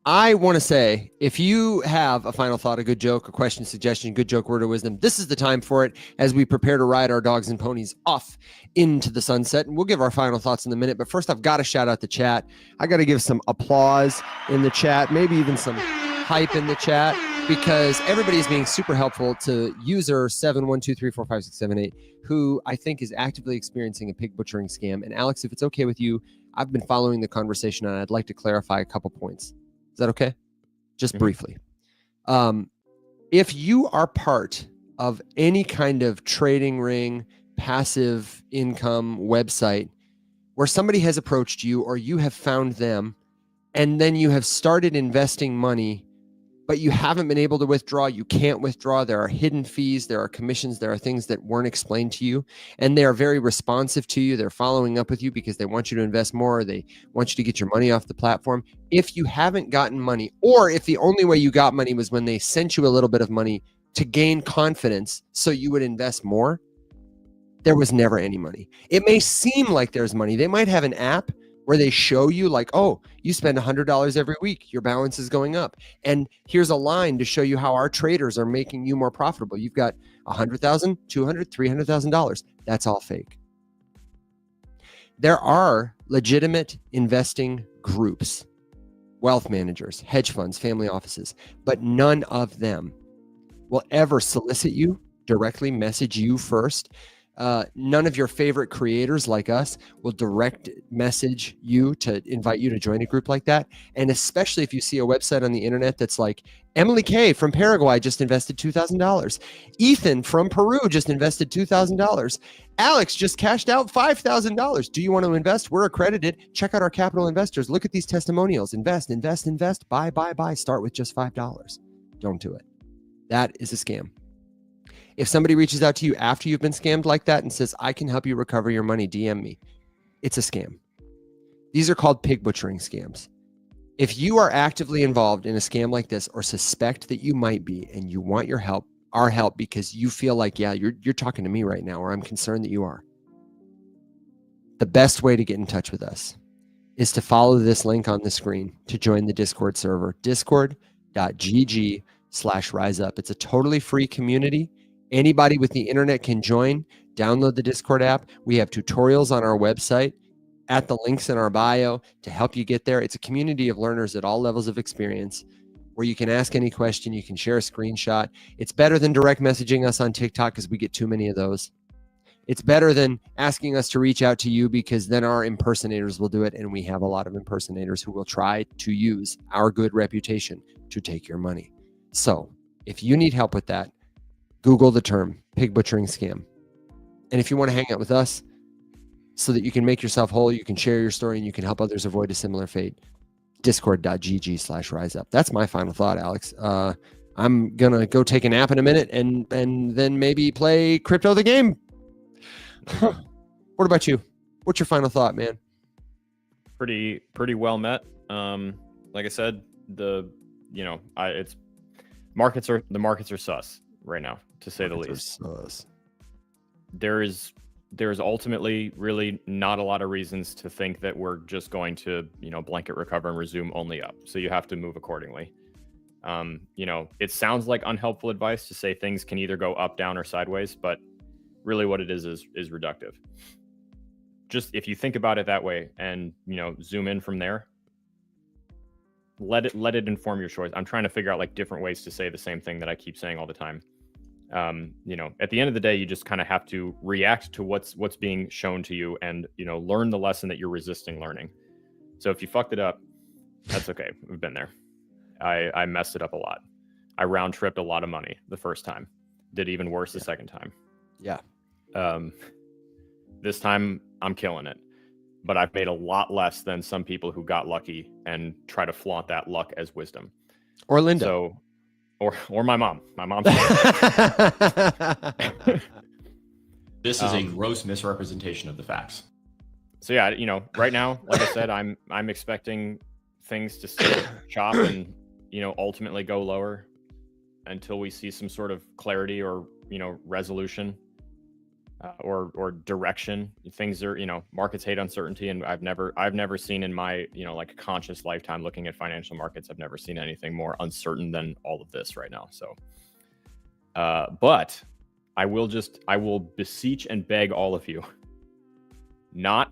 I want to say, if you have a final thought, a good joke, a question, suggestion, good joke, word of wisdom, this is the time for it as we prepare to ride our dogs and ponies off into the sunset. And we'll give our final thoughts in a minute. But first, I've got to shout out the chat. I got to give some applause in the chat, maybe even some hype in the chat, because everybody is being super helpful to user 712345678, who I think is actively experiencing a pig butchering scam. And Alex, if it's okay with you, I've been following the conversation and I'd like to clarify a couple points. Is that okay? Just briefly. If you are part of any kind of trading ring, passive income website where somebody has approached you or you have found them and then you have started investing money, but you haven't been able to withdraw, you can't withdraw, there are hidden fees, there are commissions, there are things that weren't explained to you, and they are very responsive to you. They're following up with you because they want you to invest more, or they want you to get your money off the platform. If you haven't gotten money, or if the only way you got money was when they sent you a little bit of money to gain confidence so you would invest more, There was never any money. It may seem like there's money. They might have an app where they show you like, oh, you spend $100 every week, your balance is going up. And here's a line to show you how our traders are making you more profitable. You've got $100,000, $200,000, $300,000. That's all fake. There are legitimate investing groups, wealth managers, hedge funds, family offices, but none of them will ever solicit you, directly message you first. None of your favorite creators like us will direct message you to invite you to join a group like that. And especially if you see a website on the internet that's like, Emily Kay from Paraguay just invested $2,000. Ethan from Peru just invested $2,000. Alex just cashed out $5,000. Do you want to invest? We're accredited. Check out our capital investors. Look at these testimonials. Invest, invest, invest. Buy, buy, buy. Start with just $5. Don't do it. That is a scam. If somebody reaches out to you after you've been scammed like that and says, I can help you recover your money, DM me. It's a scam. These are called pig butchering scams. If you are actively involved in a scam like this or suspect that you might be and you want your help, our help, because you feel like, yeah, you're talking to me right now, or I'm concerned that you are, the best way to get in touch with us is to follow this link on the screen to join the Discord server, discord.gg/riseup. It's a totally free community. Anybody with the internet can join. Download the Discord app. We have tutorials on our website at the links in our bio to help you get there. It's a community of learners at all levels of experience where you can ask any question. You can share a screenshot. It's better than direct messaging us on TikTok because we get too many of those. It's better than asking us to reach out to you because then our impersonators will do it. And we have a lot of impersonators who will try to use our good reputation to take your money. So if you need help with that, Google the term pig butchering scam. And if you want to hang out with us so that you can make yourself whole, you can share your story and you can help others avoid a similar fate, discord.gg/riseup. That's my final thought, Alex. I'm going to go take a nap in a minute and then maybe play Crypto the Game. What about you? What's your final thought, man? Pretty well met. Like I said, the markets are sus right now, to say the least. There is ultimately really not a lot of reasons to think that we're just going to, blanket recover and resume only up. So you have to move accordingly. It sounds like unhelpful advice to say things can either go up, down, or sideways, but really what it is reductive. Just if you think about it that way and, zoom in from there, let it inform your choice. I'm trying to figure out like different ways to say the same thing that I keep saying all the time. At the end of the day, you just kind of have to react to what's being shown to you and, learn the lesson that you're resisting learning. So if you fucked it up, that's okay. We've been there. I messed it up a lot. I round tripped a lot of money the first time, did even worse the second time. Yeah. This time I'm killing it, but I've made a lot less than some people who got lucky and try to flaunt that luck as wisdom. Or Linda. So, or my mom. My mom's. This is a gross misrepresentation of the facts. So yeah, right now, like I said, I'm expecting things to still chop and ultimately go lower until we see some sort of clarity or resolution or direction. Things are markets hate uncertainty, and I've never seen in my like conscious lifetime looking at financial markets, I've never seen anything more uncertain than all of this right now. So but I will beseech and beg all of you not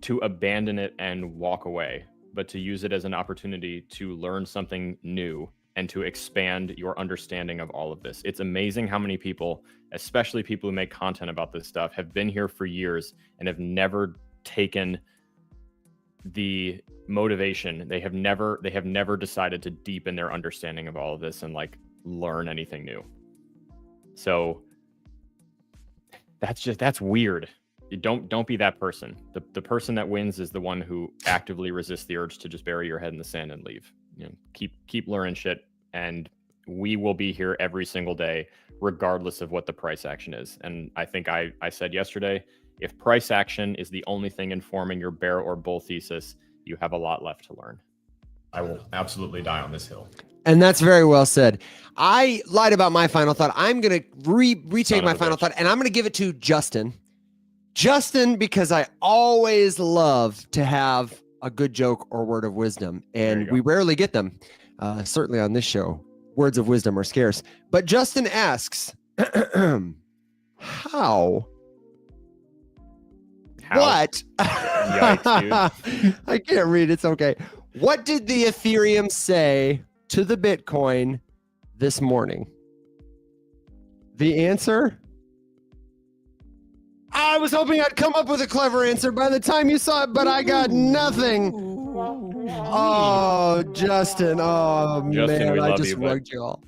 to abandon it and walk away, but to use it as an opportunity to learn something new and to expand your understanding of all of this. It's amazing how many people, especially people who make content about this stuff, have been here for years and have never taken the motivation. They have never decided to deepen their understanding of all of this and like learn anything new. So that's weird. Don't be that person. The person that wins is the one who actively resists the urge to just bury your head in the sand and leave. Keep learning shit, and we will be here every single day, regardless of what the price action is. And I think I said yesterday, if price action is the only thing informing your bear or bull thesis, you have a lot left to learn. I will absolutely die on this hill. And that's very well said. I lied about my final thought. I'm going to retake my final thought, and I'm going to give it to Justin, Justin, because I always love to have a good joke or word of wisdom, and we rarely get them. Certainly on this show, words of wisdom are scarce. But Justin asks, how? What? Yikes, I can't read. It's okay. What did the Ethereum say to the Bitcoin this morning? The answer? I was hoping I'd come up with a clever answer by the time you saw it, but I got nothing. Oh, Justin. Oh, Justin, man. we I love just you, but- rugged you all.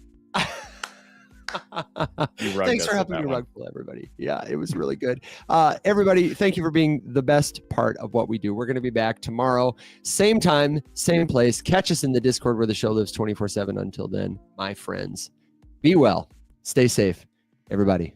Thanks for helping me rug pull, everybody. Yeah, it was really good. Everybody, thank you for being the best part of what we do. We're going to be back tomorrow, same time, same place. Catch us in the Discord where the show lives 24/7. Until then, my friends, be well, stay safe, everybody.